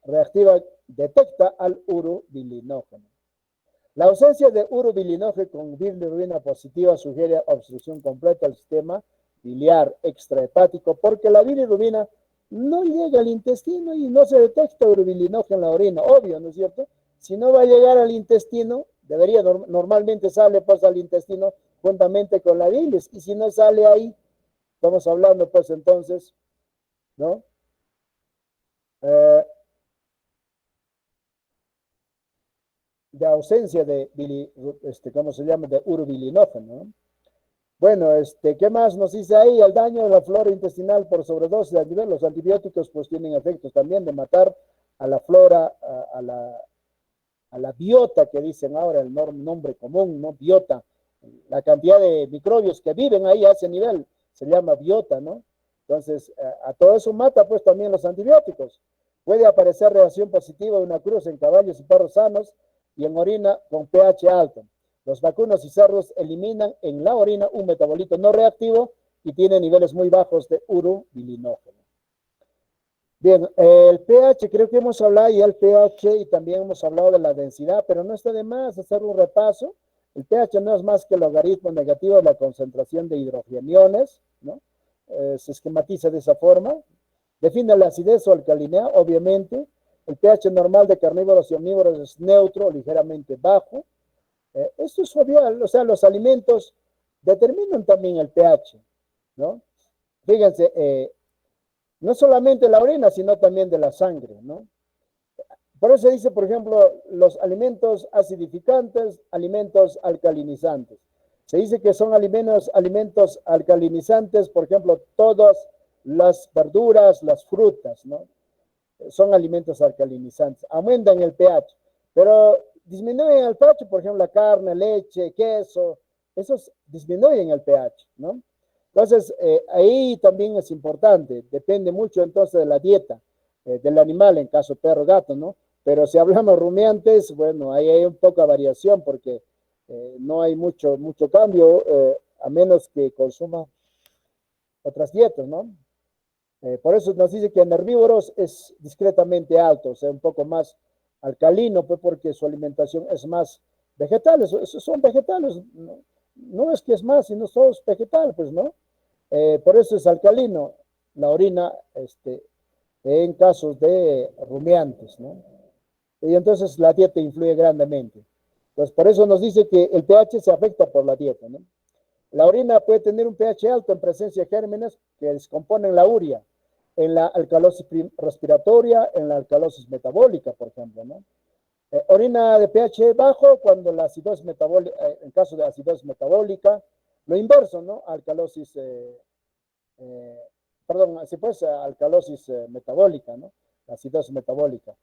reactiva detecta al urobilinógeno. La ausencia de urobilinógeno con bilirrubina positiva sugiere obstrucción completa del sistema biliar extrahepático, porque la bilirrubina no llega al intestino y no se detecta urobilinógeno en la orina, obvio, ¿no es cierto? Si no va a llegar al intestino, debería, normalmente sale pues al intestino juntamente con la bilis, y si no sale ahí, estamos hablando pues entonces, ¿no? De ausencia de, ¿cómo se llama? De urobilinógeno, ¿no? Bueno, ¿qué más nos dice ahí? El daño de la flora intestinal por sobredosis de antibióticos. Los antibióticos pues tienen efectos también de matar a la flora, a la biota, que dicen ahora el nombre común, ¿no? Biota. La cantidad de microbios que viven ahí a ese nivel se llama biota, ¿no? Entonces, a todo eso mata pues también los antibióticos. Puede aparecer reacción positiva de una cruz en caballos y perros sanos y en orina con pH alto. Los vacunos y cerdos eliminan en la orina un metabolito no reactivo y tiene niveles muy bajos de urobilinógeno. Bien, el pH, creo que hemos hablado ya del pH y también hemos hablado de la densidad, pero no está de más hacer un repaso. El pH no es más que el logaritmo negativo de la concentración de hidrogeniones, ¿no? Se esquematiza de esa forma. Define la acidez o alcalinidad, obviamente. El pH normal de carnívoros y omnívoros es neutro, ligeramente bajo. Esto es obvio, o sea, los alimentos determinan también el pH, ¿no? Fíjense, no solamente la orina, sino también de la sangre, ¿no? Por eso se dice, por ejemplo, los alimentos acidificantes, alimentos alcalinizantes. Se dice que son alimentos alcalinizantes, por ejemplo, todas las verduras, las frutas, ¿no? Son alimentos alcalinizantes, aumentan el pH, pero disminuyen el pH, por ejemplo, la carne, leche, queso, esos disminuyen el pH, ¿no? Entonces, ahí también es importante, depende mucho entonces de la dieta del animal, en caso perro, gato, ¿no? Pero si hablamos rumiantes, bueno, ahí hay un poca variación porque no hay mucho cambio, a menos que consuma otras dietas, ¿no? Por eso nos dice que en herbívoros es discretamente alto, o sea, un poco más alcalino, pues porque su alimentación es más vegetales, son vegetales, no es que es más, sino son vegetales, pues, ¿no? Por eso es alcalino la orina, en casos de rumiantes, ¿no? Y entonces la dieta influye grandemente. Entonces, por eso nos dice que el pH se afecta por la dieta, ¿no? La orina puede tener un pH alto en presencia de gérmenes que descomponen la urea, en la alcalosis respiratoria, en la alcalosis metabólica, por ejemplo, ¿no? Orina de pH bajo cuando la acidosis metabólica, en caso de acidosis metabólica, lo inverso, ¿no? Alcalosis, perdón, si pues alcalosis metabólica, ¿no? Acidosis metabólica.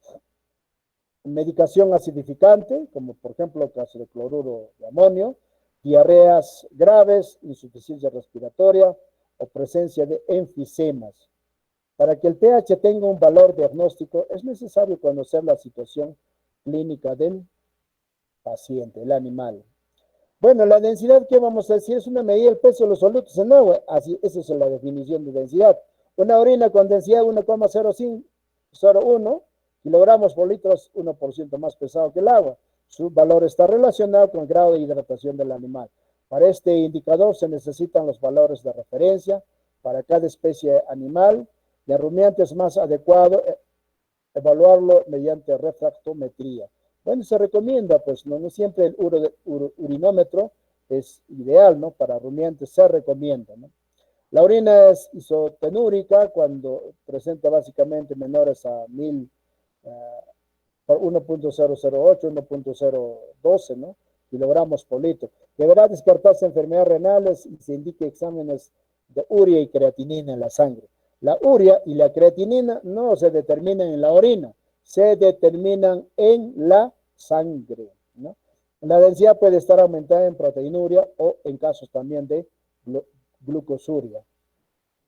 Medicación acidificante, como por ejemplo el caso de cloruro de amonio, diarreas graves, insuficiencia respiratoria o presencia de enfisemas. Para que el pH tenga un valor diagnóstico, es necesario conocer la situación clínica del paciente, el animal. Bueno, la densidad, ¿qué vamos a decir? Es una medida del peso de los solutos en agua. Así, esa es la definición de densidad. Una orina con densidad 1,01 kilogramos por litro es 1% más pesado que el agua. Su valor está relacionado con el grado de hidratación del animal. Para este indicador se necesitan los valores de referencia para cada especie animal. De rumiante es más adecuado evaluarlo mediante refractometría. Bueno, se recomienda, pues, no siempre el urinómetro es ideal, ¿no? Para rumiantes se recomienda, ¿no? La orina es isotenúrica cuando presenta básicamente menores a 1000, por 1.008, 1.012, ¿no? Kilogramos por litro. Deberá descartarse enfermedades renales y se indique exámenes de urea y creatinina en la sangre. La urea y la creatinina no se determinan en la orina, se determinan en la sangre, ¿no? La densidad puede estar aumentada en proteinuria o en casos también de glucosuria.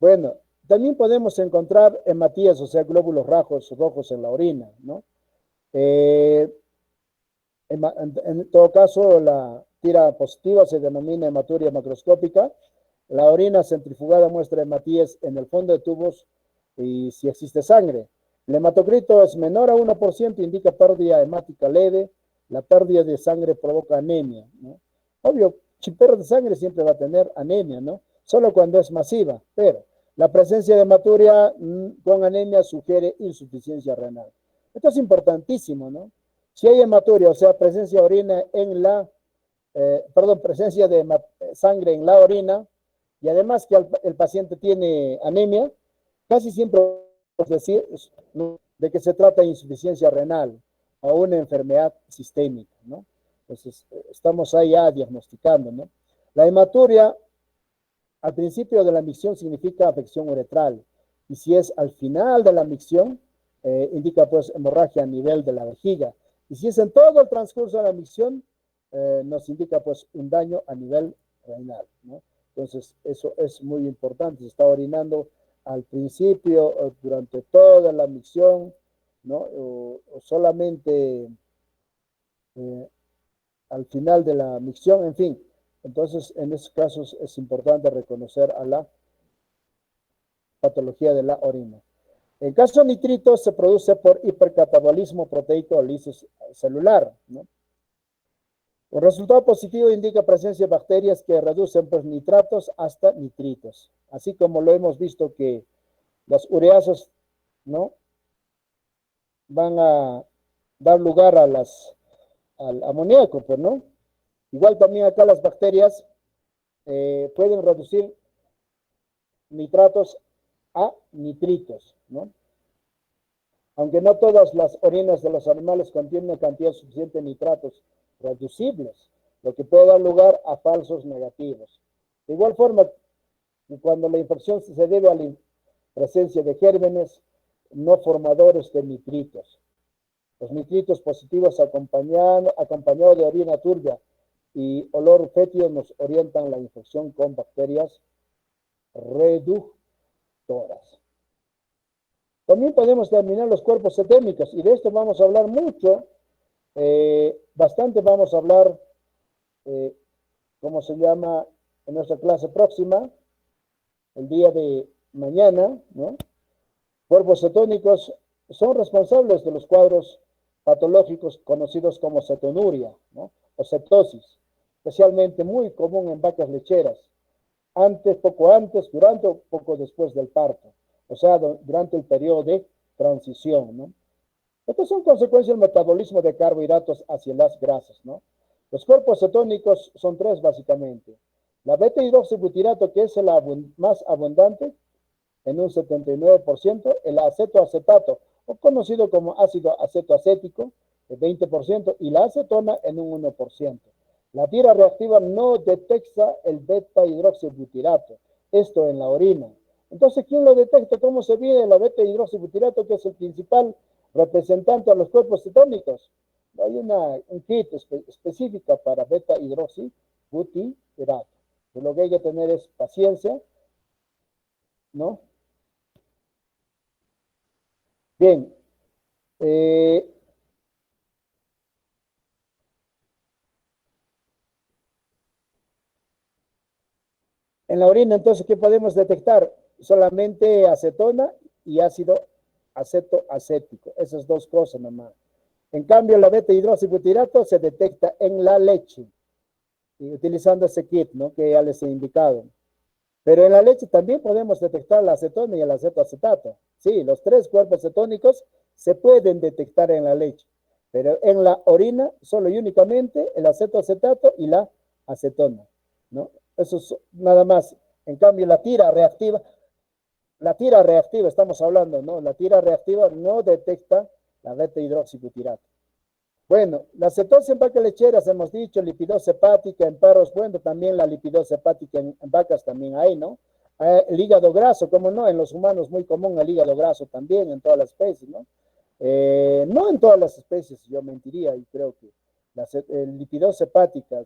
Bueno, también podemos encontrar hematías, o sea, glóbulos rojos en la orina, ¿no? En todo caso, la tira positiva se denomina hematuria macroscópica. La orina centrifugada muestra hematías en el fondo de tubos y si existe sangre. El hematocrito es menor a 1%, indica pérdida hemática leve. La pérdida de sangre provoca anemia, ¿no? Obvio, si pierde sangre siempre va a tener anemia, ¿no? Solo cuando es masiva, pero la presencia de hematuria con anemia sugiere insuficiencia renal. Esto es importantísimo, ¿no? Si hay hematuria, o sea, presencia de orina en la, presencia de sangre en la orina, y además que el paciente tiene anemia, casi siempre podemos decir, ¿no?, de que se trata de insuficiencia renal o una enfermedad sistémica, ¿no? Entonces, estamos ahí ya diagnosticando, ¿no? La hematuria al principio de la micción significa afección uretral, y si es al final de la micción, indica pues hemorragia a nivel de la vejiga, y si es en todo el transcurso de la micción, nos indica pues un daño a nivel renal, ¿no? Entonces, eso es muy importante. Se está orinando al principio, durante toda la micción, ¿no? O solamente al final de la micción, en fin. Entonces, en esos casos es importante reconocer a la patología de la orina. En caso de nitritos, se produce por hipercatabolismo proteico o lisis celular, ¿no? Un resultado positivo indica presencia de bacterias que reducen pues, nitratos hasta nitritos, así como lo hemos visto que los ureasos, ¿no?, van a dar lugar a al amoníaco, pues, ¿no? Igual también acá las bacterias pueden reducir nitratos a nitritos, ¿no? Aunque no todas las orinas de los animales contienen una cantidad suficiente de nitratos reducibles, lo que puede dar lugar a falsos negativos. De igual forma, cuando la infección se debe a la presencia de gérmenes no formadores de nitritos. Los nitritos positivos acompañados de orina turbia y olor fétido nos orientan la infección con bacterias reductoras. También podemos determinar los cuerpos cetónicos y de esto vamos a hablar mucho, bastante vamos a hablar, ¿cómo se llama?, en nuestra clase próxima, el día de mañana, ¿no? Cuerpos cetónicos son responsables de los cuadros patológicos conocidos como cetonuria, ¿no?, o cetosis, especialmente muy común en vacas lecheras, poco antes, durante o poco después del parto, o sea, durante el periodo de transición, ¿no? Estas son consecuencias del metabolismo de carbohidratos hacia las grasas, ¿no? Los cuerpos cetónicos son tres básicamente. La beta-hidroxibutirato, que es el más abundante, en un 79%, el acetoacetato, o conocido como ácido acetoacético, el 20%, y la acetona en un 1%. La tira reactiva no detecta el beta-hidroxibutirato, esto en la orina. Entonces, ¿quién lo detecta? ¿Cómo se mide la beta-hidroxibutirato, que es el principal representante de los cuerpos cetónicos? Hay un kit específica para beta-hidroxibutirato. Lo que hay que tener es paciencia, ¿no? Bien. En la orina, entonces, ¿qué podemos detectar? Solamente acetona y ácido acetoacético. Esas dos cosas nomás. En cambio, la beta-hidroxibutirato se detecta en la leche, y utilizando ese kit, ¿no?, que ya les he indicado. Pero en la leche también podemos detectar la acetona y el acetoacetato. Sí, los tres cuerpos cetónicos se pueden detectar en la leche, pero en la orina solo y únicamente el acetoacetato y la acetona, ¿no? Eso es nada más. En cambio, la tira reactiva, estamos hablando, ¿no? La tira reactiva no detecta la beta-hidroxibutirato. Bueno, la cetosis en vacas lecheras, hemos dicho, lipidosa hepática en perros, bueno, también la lipidosa hepática en vacas también hay, ¿no? El hígado graso, ¿cómo no? En los humanos muy común el hígado graso también, en todas las especies, ¿no? No en todas las especies, yo mentiría, y creo que lipidosis hepática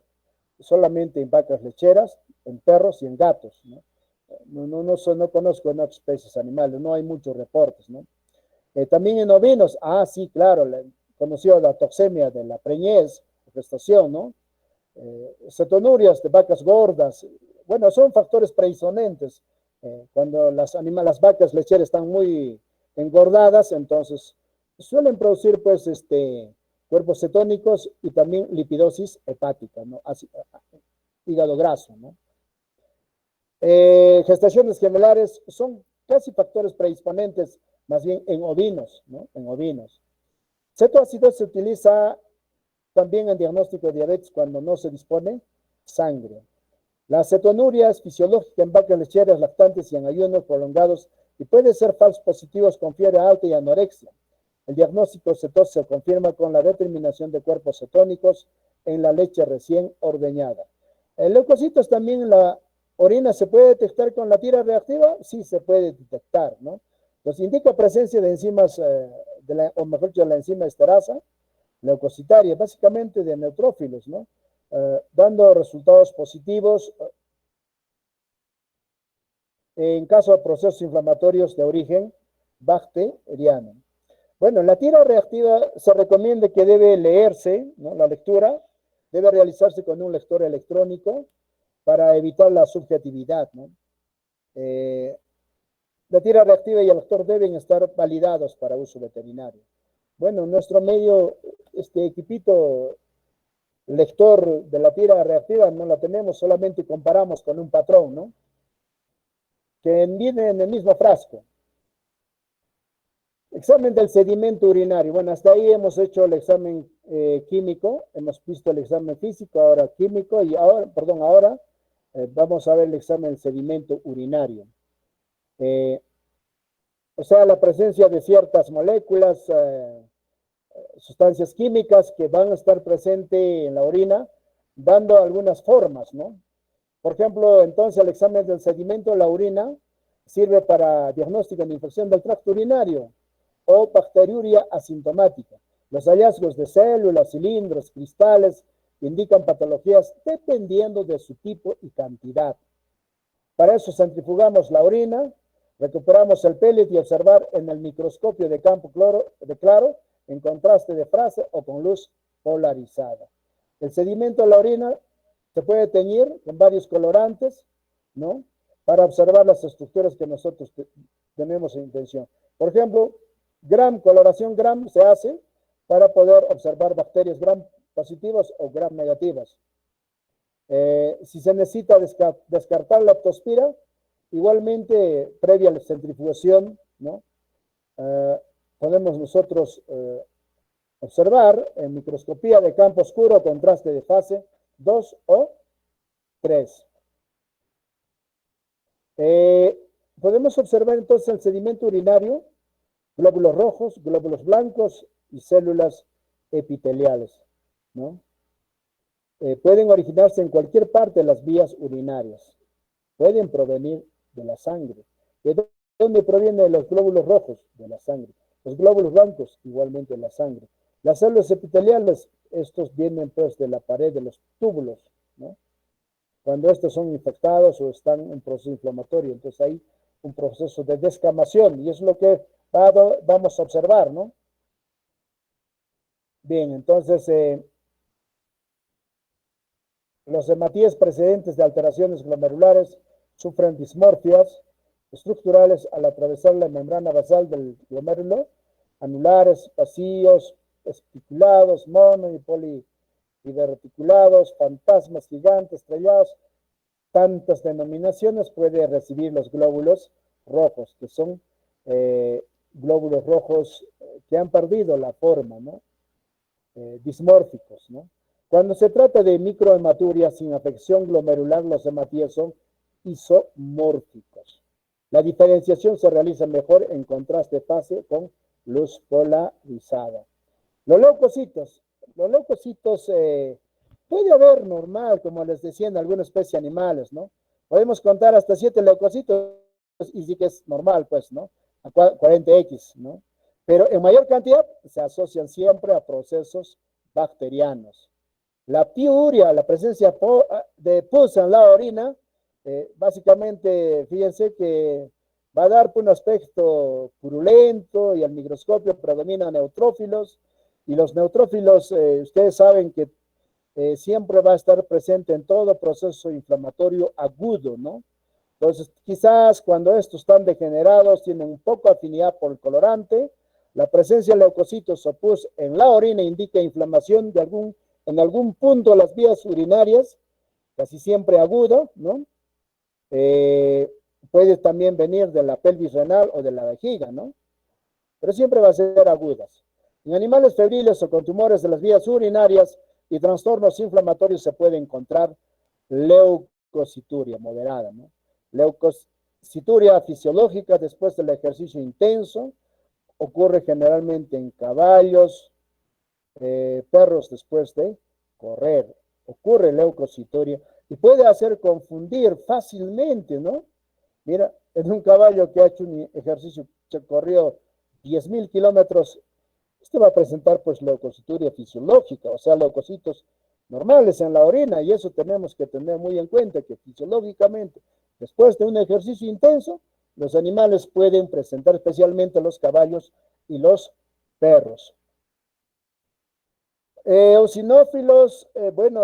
solamente en vacas lecheras, en perros y en gatos, ¿no? No conozco en otras especies animales, no hay muchos reportes, ¿no? También en ovinos, sí, claro, conoció la toxemia de la preñez, gestación, ¿no? Cetonurias de vacas gordas, bueno, son factores preisonentes. Cuando las vacas lecheras están muy engordadas, entonces suelen producir, pues, cuerpos cetónicos y también lipidosis hepática, ¿no? Hígado graso, ¿no? Gestaciones gemelares son casi factores predisponentes, más bien en ovinos, ¿no? En ovinos. Cetoacidosis se utiliza también en diagnóstico de diabetes cuando no se dispone sangre. La cetonuria es fisiológica en vacas lecheras lactantes y en ayunos prolongados y puede ser falsos positivos con fiebre alta y anorexia. El diagnóstico de cetosis se confirma con la determinación de cuerpos cetónicos en la leche recién ordeñada. El leucocitos también en la orina se puede detectar con la tira reactiva, sí se puede detectar, ¿no? Nos indica presencia de enzimas, o mejor dicho, la enzima esterasa leucocitaria, básicamente de neutrófilos, ¿no? Dando resultados positivos en caso de procesos inflamatorios de origen bacteriano. Bueno, en la tira reactiva se recomienda que debe leerse, ¿no? La lectura debe realizarse con un lector electrónico para evitar la subjetividad, ¿no? La tira reactiva y el lector deben estar validados para uso veterinario. Bueno, en nuestro medio, este equipito lector de la tira reactiva no la tenemos, solamente comparamos con un patrón, ¿no? Que viene en el mismo frasco. Examen del sedimento urinario. Bueno, hasta ahí hemos hecho el examen químico, hemos visto el examen físico, ahora químico, y ahora, ahora vamos a ver el examen del sedimento urinario. O sea, la presencia de ciertas moléculas, sustancias químicas que van a estar presentes en la orina, dando algunas formas, ¿no? Por ejemplo, entonces el examen del sedimento de la orina sirve para diagnóstico de infección del tracto urinario o bacteriuria asintomática. Los hallazgos de células, cilindros, cristales indican patologías dependiendo de su tipo y cantidad. Para eso centrifugamos la orina, recuperamos el pellet y observar en el microscopio de campo claro en contraste de fase o con luz polarizada. El sedimento de la orina se puede teñir con varios colorantes, ¿no? Para observar las estructuras que nosotros tenemos en intención. Por ejemplo, coloración Gram se hace para poder observar bacterias Gram positivas o Gram negativas. Si se necesita descartar la leptospira, igualmente previa a la centrifugación, ¿no? Podemos nosotros observar en microscopía de campo oscuro, contraste de fase 2 o 3. Podemos observar entonces el sedimento urinario, glóbulos rojos, glóbulos blancos y células epiteliales, ¿no? Pueden originarse en cualquier parte de las vías urinarias. Pueden provenir de la sangre. ¿De dónde provienen los glóbulos rojos? De la sangre. Los glóbulos blancos, igualmente de la sangre. Las células epiteliales, estos vienen pues de la pared de los túbulos, ¿no? Cuando estos son infectados o están en proceso inflamatorio, entonces hay un proceso de descamación y es lo que vamos a observar, ¿no? Bien, entonces los hematíes precedentes de alteraciones glomerulares sufren dismorfias estructurales al atravesar la membrana basal del glomérulo, anulares, vacíos, espiculados, mono y polihiderreticulados, fantasmas gigantes, estrellados. Tantas denominaciones puede recibir los glóbulos rojos, que son glóbulos rojos que han perdido la forma, ¿no? Dismórficos, ¿no? Cuando se trata de microhematuria sin afección glomerular, los hematíes son isomórficos. La diferenciación se realiza mejor en contraste fase con luz polarizada. Los leucocitos puede haber normal, como les decía, en alguna especie de animales, ¿no? Podemos contar hasta 7 leucocitos y sí que es normal, pues, ¿no? A 40X, ¿no? Pero en mayor cantidad se asocian siempre a procesos bacterianos. La piuria, la presencia de pus en la orina, básicamente, fíjense que va a dar un aspecto purulento y al microscopio predominan neutrófilos, y los neutrófilos, ustedes saben que siempre va a estar presente en todo proceso inflamatorio agudo, ¿no? Entonces, quizás cuando estos están degenerados, tienen un poco afinidad por el colorante, la presencia de leucocitos o pus en la orina indica inflamación en algún punto de las vías urinarias, casi siempre agudo, ¿no? Eh, Puede también venir de la pelvis renal o de la vejiga, ¿no? Pero siempre va a ser agudas. En animales febriles o con tumores de las vías urinarias y trastornos inflamatorios se puede encontrar leucocituria moderada, ¿no? Leucocituria fisiológica después del ejercicio intenso ocurre generalmente en caballos, perros después de correr. Ocurre leucocituria y puede hacer confundir fácilmente, ¿no? Mira, en un caballo que ha hecho un ejercicio, se corrió 10.000 kilómetros, este va a presentar pues leucocituria fisiológica, o sea, leucocitos normales en la orina, y eso tenemos que tener muy en cuenta, que fisiológicamente, después de un ejercicio intenso, los animales pueden presentar, especialmente los caballos y los perros. Eosinófilos, bueno,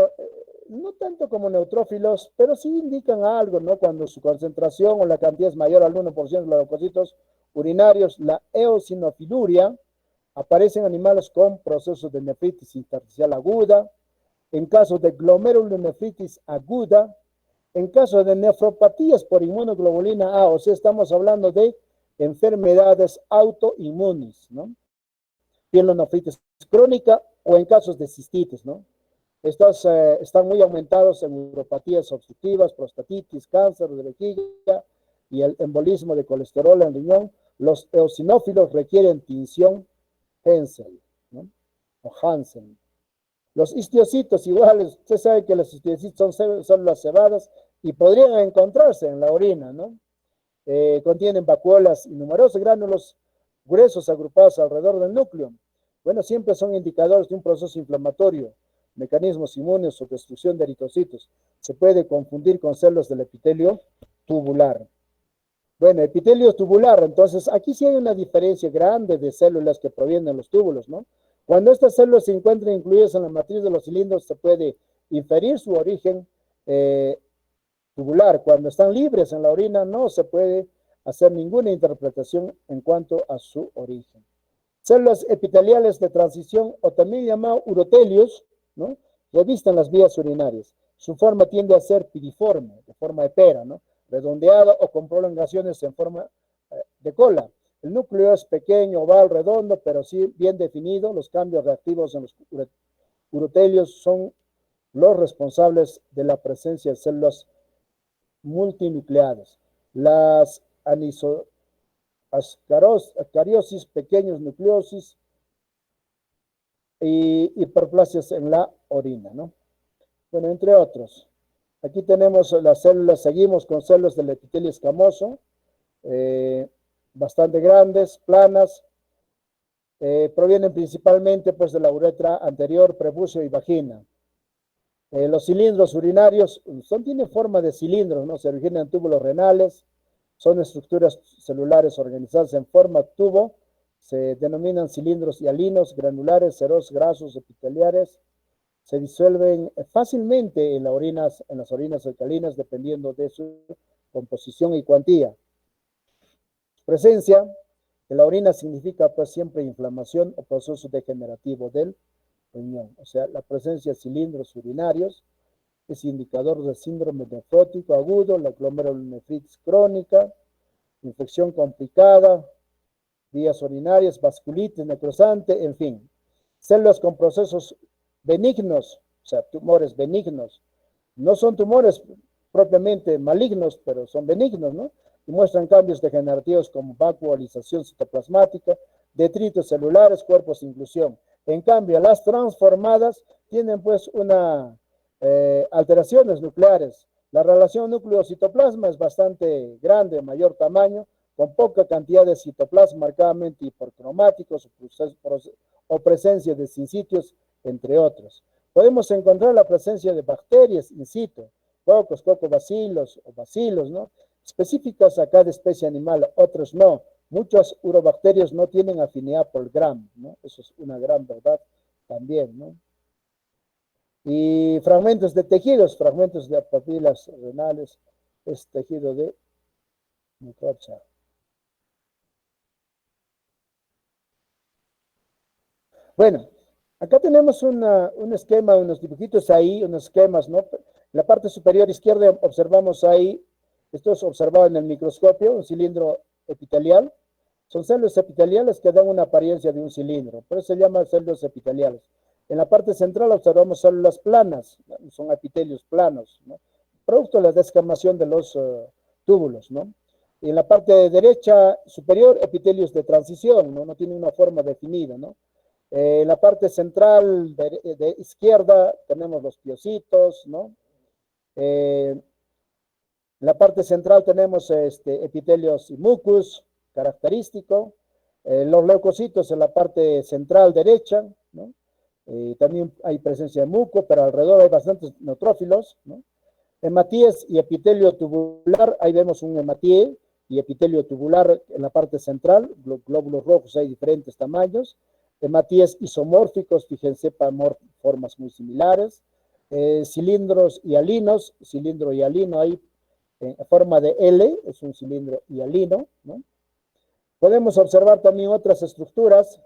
no tanto como neutrófilos, pero sí indican algo, ¿no? Cuando su concentración o la cantidad es mayor al 1% de los leucocitos urinarios, la eosinofiluria aparece en animales con procesos de nefritis intersticial aguda, en caso de glomerulonefritis aguda, en caso de nefropatías por inmunoglobulina A, o sea, estamos hablando de enfermedades autoinmunes, ¿no? Pielonefritis crónica o en casos de cistitis, ¿no? Estos están muy aumentados en neuropatías obstructivas, prostatitis, cáncer de vejiga y el embolismo de colesterol en riñón. Los eosinófilos requieren tinción Hensel, ¿no? O Hansen. Los histiocitos iguales, usted sabe que los histiocitos son células cebadas y podrían encontrarse en la orina, ¿no? Contienen vacuolas y numerosos gránulos gruesos agrupados alrededor del núcleo. Bueno, siempre son indicadores de un proceso inflamatorio, mecanismos inmunes o destrucción de eritrocitos. Se puede confundir con células del epitelio tubular. Bueno, epitelio tubular, entonces aquí sí hay una diferencia grande de células que provienen de los túbulos, ¿no? Cuando estas células se encuentran incluidas en la matriz de los cilindros, se puede inferir su origen tubular. Cuando están libres en la orina, no se puede hacer ninguna interpretación en cuanto a su origen. Células epiteliales de transición, o también llamados urotelios, ¿no? Revisten las vías urinarias. Su forma tiende a ser piriforme, de forma de pera, ¿no? Redondeada o con prolongaciones en forma de cola. El núcleo es pequeño, oval, redondo, pero sí bien definido. Los cambios reactivos en los urotelios son los responsables de la presencia de células multinucleadas. Las ascariosis, pequeños nucleosis y hiperplasias en la orina, ¿no? Bueno, entre otros. Aquí tenemos las células, seguimos con células del epitelio escamoso, bastante grandes, planas, provienen principalmente pues de la uretra anterior, prepucio y vagina. Los cilindros urinarios tienen forma de cilindros, ¿no? Se originan en túbulos renales, son estructuras celulares organizadas en forma tubo, se denominan cilindros hialinos, granulares, serosos, grasos, epiteliares, se disuelven fácilmente en las orinas alcalinas dependiendo de su composición y cuantía. Presencia de la orina significa pues siempre inflamación o proceso degenerativo del riñón. O sea, la presencia de cilindros urinarios es indicador del síndrome nefrótico agudo, la glomerulonefritis crónica, infección complicada, vías urinarias, vasculitis necrosante, en fin. Células con procesos benignos, o sea, tumores benignos. No son tumores propiamente malignos, pero son benignos, ¿no? Y muestran cambios degenerativos como vacuolización citoplasmática, detritos celulares, cuerpos de inclusión. En cambio, las transformadas tienen pues alteraciones nucleares. La relación núcleo-citoplasma es bastante grande, mayor tamaño, con poca cantidad de citoplasma marcadamente hipercromáticos o presencia de sincitios, entre otros. Podemos encontrar la presencia de bacterias in situ, cocos, cocobacilos o bacilos, ¿no? Específicas a cada especie animal, otros no. Muchas urobacterias no tienen afinidad por Gram, ¿no? Eso es una gran verdad también, ¿no? Y fragmentos de tejidos, fragmentos de papilas renales, es tejido de microcha. Bueno, acá tenemos un esquema, unos dibujitos ahí, unos esquemas, ¿no? En la parte superior izquierda observamos ahí, esto es observado en el microscopio, un cilindro epitelial. Son células epiteliales que dan una apariencia de un cilindro, por eso se llaman células epiteliales. En la parte central observamos células planas, ¿no? Son epitelios planos, ¿no? Producto de la descamación de los túbulos, ¿no? Y en la parte derecha superior, epitelios de transición, ¿no? No tiene una forma definida, ¿no? En la parte central de izquierda tenemos los piocitos, ¿no? En la parte central tenemos epitelios y mucus, característico. Los leucocitos en la parte central derecha, ¿no? También hay presencia de muco, pero alrededor hay bastantes neutrófilos, ¿no? Hematíes y epitelio tubular, ahí vemos un hematíe y epitelio tubular en la parte central, glóbulos rojos hay diferentes tamaños, hematíes isomórficos, fíjense, para formas muy similares, cilindros hialinos, cilindro hialino ahí en forma de L, es un cilindro hialino, ¿no? Podemos observar también otras estructuras,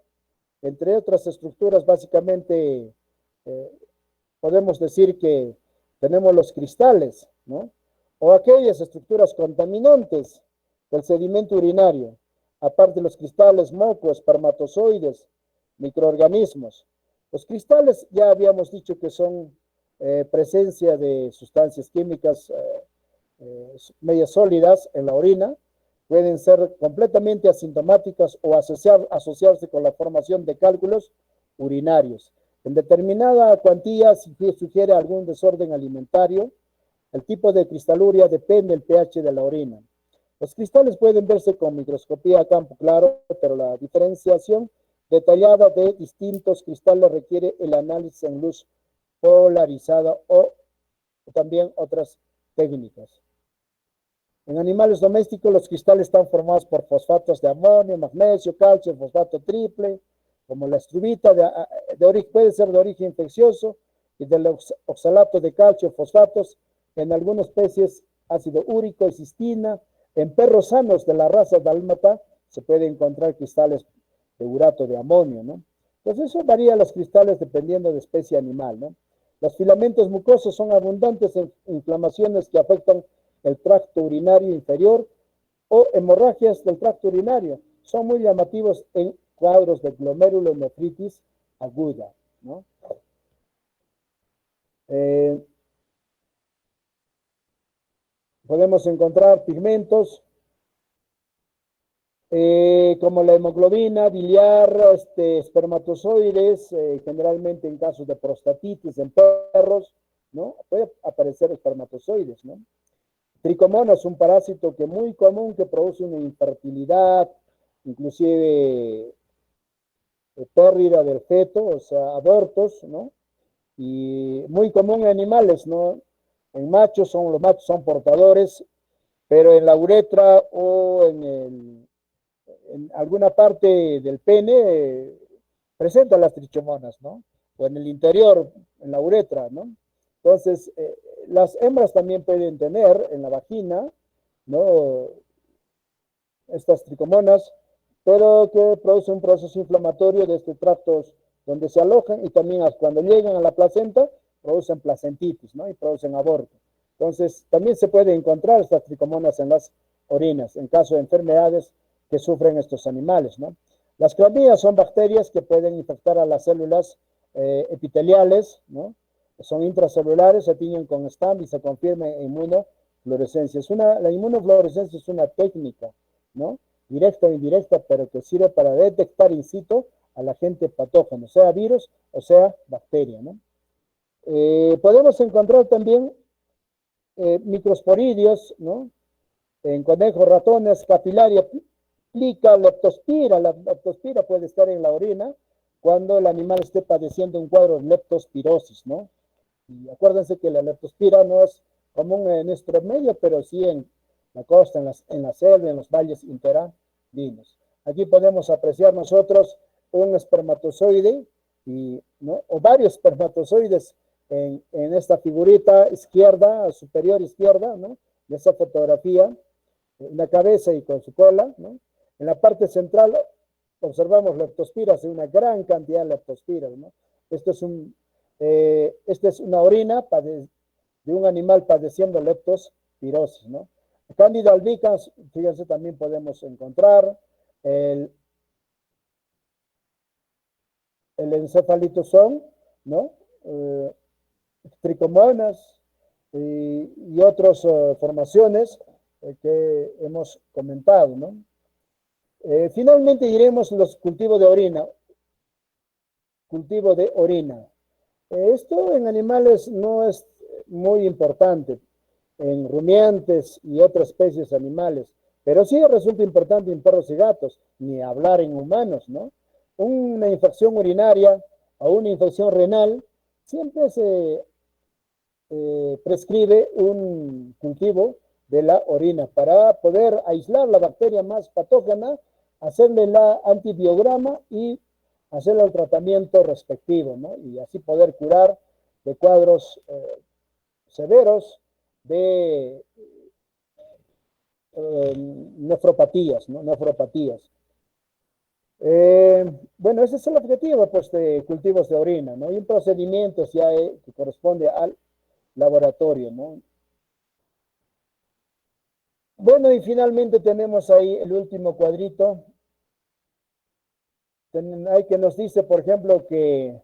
entre otras estructuras básicamente podemos decir que tenemos los cristales, ¿no? O aquellas estructuras contaminantes del sedimento urinario, aparte de los cristales, moco, espermatozoides, microorganismos. Los cristales ya habíamos dicho que son presencia de sustancias químicas medias sólidas en la orina, pueden ser completamente asintomáticas o asociarse con la formación de cálculos urinarios. En determinada cuantía sugiere algún desorden alimentario. El tipo de cristaluria depende del pH de la orina. Los cristales pueden verse con microscopía a campo claro, pero la diferenciación detallada de distintos cristales requiere el análisis en luz polarizada o también otras técnicas. En animales domésticos, los cristales están formados por fosfatos de amonio, magnesio, calcio, fosfato triple, como la estrubita, puede ser de origen infeccioso, y del oxalato de calcio, fosfatos, en algunas especies ácido úrico y cistina. En perros sanos de la raza dálmata se puede encontrar cristales de urato de amonio, ¿no? Entonces eso varía los cristales dependiendo de especie animal, ¿no? Los filamentos mucosos son abundantes en inflamaciones que afectan el tracto urinario inferior o hemorragias del tracto urinario. Son muy llamativos en cuadros de glomerulonefritis aguda, ¿no? Podemos encontrar pigmentos como la hemoglobina, biliar, espermatozoides, generalmente en casos de prostatitis en perros, ¿no? Puede aparecer espermatozoides, ¿no? Tricomonas, un parásito que es muy común, que produce una infertilidad, inclusive pérdida del feto, o sea, abortos, ¿no? Y muy común en animales, ¿no? En machos, los machos son portadores, pero en la uretra o en alguna parte del pene presenta las trichomonas, ¿no? O en el interior, en la uretra, ¿no? Entonces, las hembras también pueden tener en la vagina, ¿no? Estas tricomonas, pero que producen un proceso inflamatorio de estos tractos donde se alojan y también cuando llegan a la placenta producen placentitis, ¿no? Y producen aborto. Entonces, también se puede encontrar estas tricomonas en las orinas, en caso de enfermedades que sufren estos animales, ¿no? Las clamías son bacterias que pueden infectar a las células epiteliales, ¿no? Son intracelulares, se tiñen con STAM y se confirma inmunofluorescencia. La inmunofluorescencia es una técnica, ¿no? Directa o indirecta, pero que sirve para detectar in situ al agente patógeno, sea virus o sea bacteria, ¿no? Podemos encontrar también microsporidios, ¿no? En conejos, ratones, capilaria, plica, leptospira. La leptospira puede estar en la orina, cuando el animal esté padeciendo un cuadro de leptospirosis, ¿no? Y acuérdense que la leptospira no es común en nuestro medio, pero sí en la costa, en la selva, en los valles interandinos. Aquí podemos apreciar nosotros un espermatozoide ¿no? O varios espermatozoides en esta figurita izquierda, superior izquierda, ¿no? De esa fotografía, en la cabeza y con su cola, ¿no? En la parte central observamos leptospiras, una gran cantidad de leptospiras, ¿no? Esto es esta es una orina de un animal padeciendo leptospirosis, ¿no? Candida albicans, fíjense, también podemos encontrar el encefalitosón, ¿no? Tricomonas y otras formaciones que hemos comentado, ¿no? Finalmente iremos a los cultivos de orina. Cultivo de orina. Esto en animales no es muy importante, en rumiantes y otras especies animales, pero sí resulta importante en perros y gatos, ni hablar en humanos, ¿no? Una infección urinaria o una infección renal, siempre se prescribe un cultivo de la orina para poder aislar la bacteria más patógena, hacerle la antibiograma y hacerle el tratamiento respectivo, ¿no? Y así poder curar de cuadros severos de nefropatías, ¿no? Nefropatías. Bueno, ese es el objetivo, pues, de cultivos de orina, ¿no? Y un procedimiento ya que corresponde al laboratorio, ¿no? Bueno, y finalmente tenemos ahí el último cuadrito, hay que nos dice, por ejemplo, que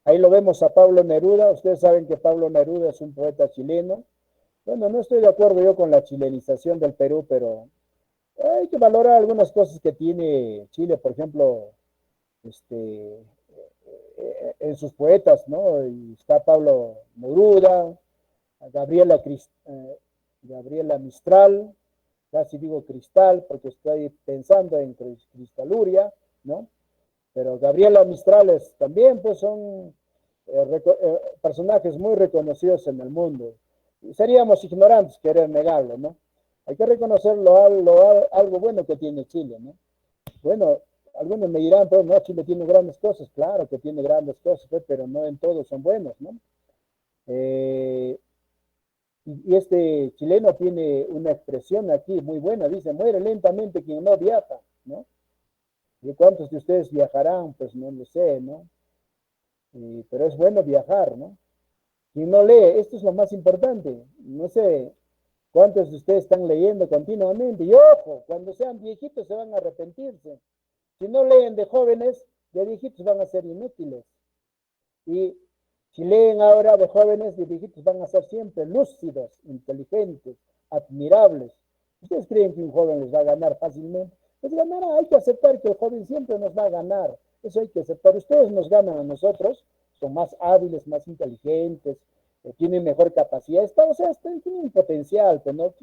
ahí lo vemos a Pablo Neruda. Ustedes saben que Pablo Neruda es un poeta chileno. Bueno, no estoy de acuerdo yo con la chilenización del Perú, pero hay que valorar algunas cosas que tiene Chile, por ejemplo, en sus poetas, ¿no? Y está Pablo Neruda, Gabriela, Gabriela Mistral, casi digo Cristal, porque estoy pensando en Cristaluria, ¿no? Pero Gabriela Mistrales también, pues son personajes muy reconocidos en el mundo. Y seríamos ignorantes querer negarlo, ¿no? Hay que reconocer algo bueno que tiene Chile, ¿no? Bueno, algunos me dirán, pues no, Chile tiene grandes cosas, claro que tiene grandes cosas, pues, pero no en todos son buenos, ¿no? Eh, y este chileno tiene una expresión aquí muy buena, dice, muere lentamente quien no viaja, ¿no? ¿Y cuántos de ustedes viajarán? Pues no lo sé, ¿no? Pero es bueno viajar, ¿no? Quien no lee, esto es lo más importante. No sé cuántos de ustedes están leyendo continuamente. Y ojo, cuando sean viejitos se van a arrepentirse. Si no leen de jóvenes, de viejitos van a ser inútiles. Y si leen ahora de jóvenes, de viejitos van a ser siempre lúcidos, inteligentes, admirables. ¿Ustedes creen que un joven les va a ganar fácilmente? Les ganará, hay que aceptar que el joven siempre nos va a ganar. Eso hay que aceptar. Ustedes nos ganan a nosotros, son más hábiles, más inteligentes, tienen mejor capacidad, o sea, tienen potencial, pero no,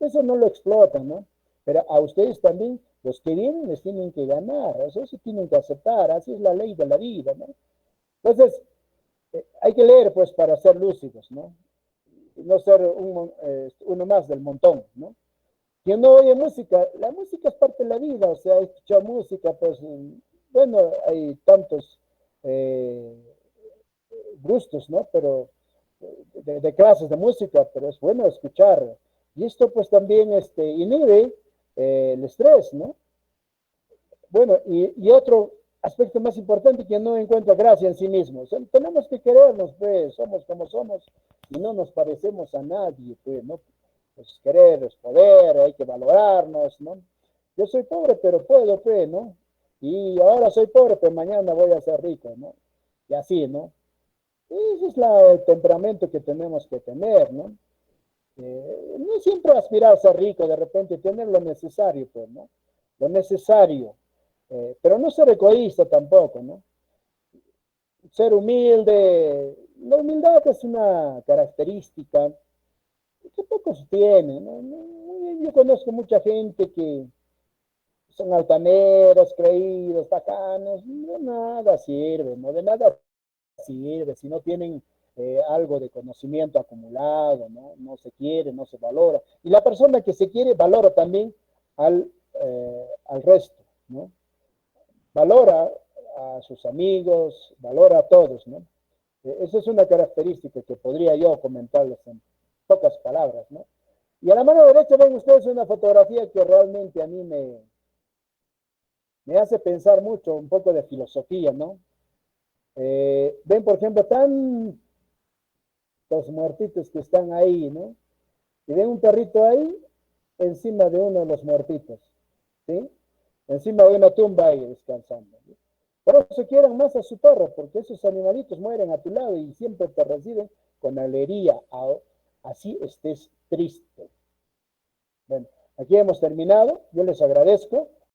eso no lo explotan, ¿no? Pero a ustedes también, los que vienen, les tienen que ganar, eso sí tienen que aceptar, así es la ley de la vida, ¿no? Entonces, hay que leer, pues, para ser lúcidos, ¿no? Y no ser uno más del montón, ¿no? Quien no oye música, la música es parte de la vida, o sea, escuchar música, pues, bueno, hay tantos eh, gustos, ¿no? Pero de clases de música, pero es bueno escuchar. Y esto, pues, también inhibe el estrés, ¿no? Bueno, y otro aspecto más importante que no encuentra gracia en sí mismo. O sea, tenemos que querernos, pues, somos como somos y no nos parecemos a nadie, pues, ¿no? Pues querer es poder, hay que valorarnos, ¿no? Yo soy pobre, pero puedo, pues, ¿no? Y ahora soy pobre, pero mañana voy a ser rico, ¿no? Y así, ¿no? Ese es el temperamento que tenemos que tener, ¿no? No siempre aspirar a ser rico, de repente tener lo necesario, pues, ¿no? Lo necesario, pero no ser egoísta tampoco, ¿no? Ser humilde, la humildad es una característica que pocos tienen, ¿no? Yo conozco mucha gente que son altaneros, creídos, bacanos, de nada sirve, ¿no? De nada sirve si no tienen algo de conocimiento acumulado, ¿no? No se quiere, no se valora. Y la persona que se quiere valora también al resto, ¿no? Valora a sus amigos, valora a todos, ¿no? Esa es una característica que podría yo comentarles en pocas palabras, ¿no? Y a la mano derecha ven ustedes una fotografía que realmente a mí me hace pensar mucho, un poco de filosofía, ¿no? Ven, por ejemplo, tantos muertitos que están ahí, ¿no? Y ven un perrito ahí encima de uno de los muertitos, ¿sí? Encima de una tumba ahí descansando, ¿sí? Por eso quieran más a su perro, porque esos animalitos mueren a tu lado y siempre te reciben con alegría, así estés triste. Bueno, aquí hemos terminado, yo les agradezco.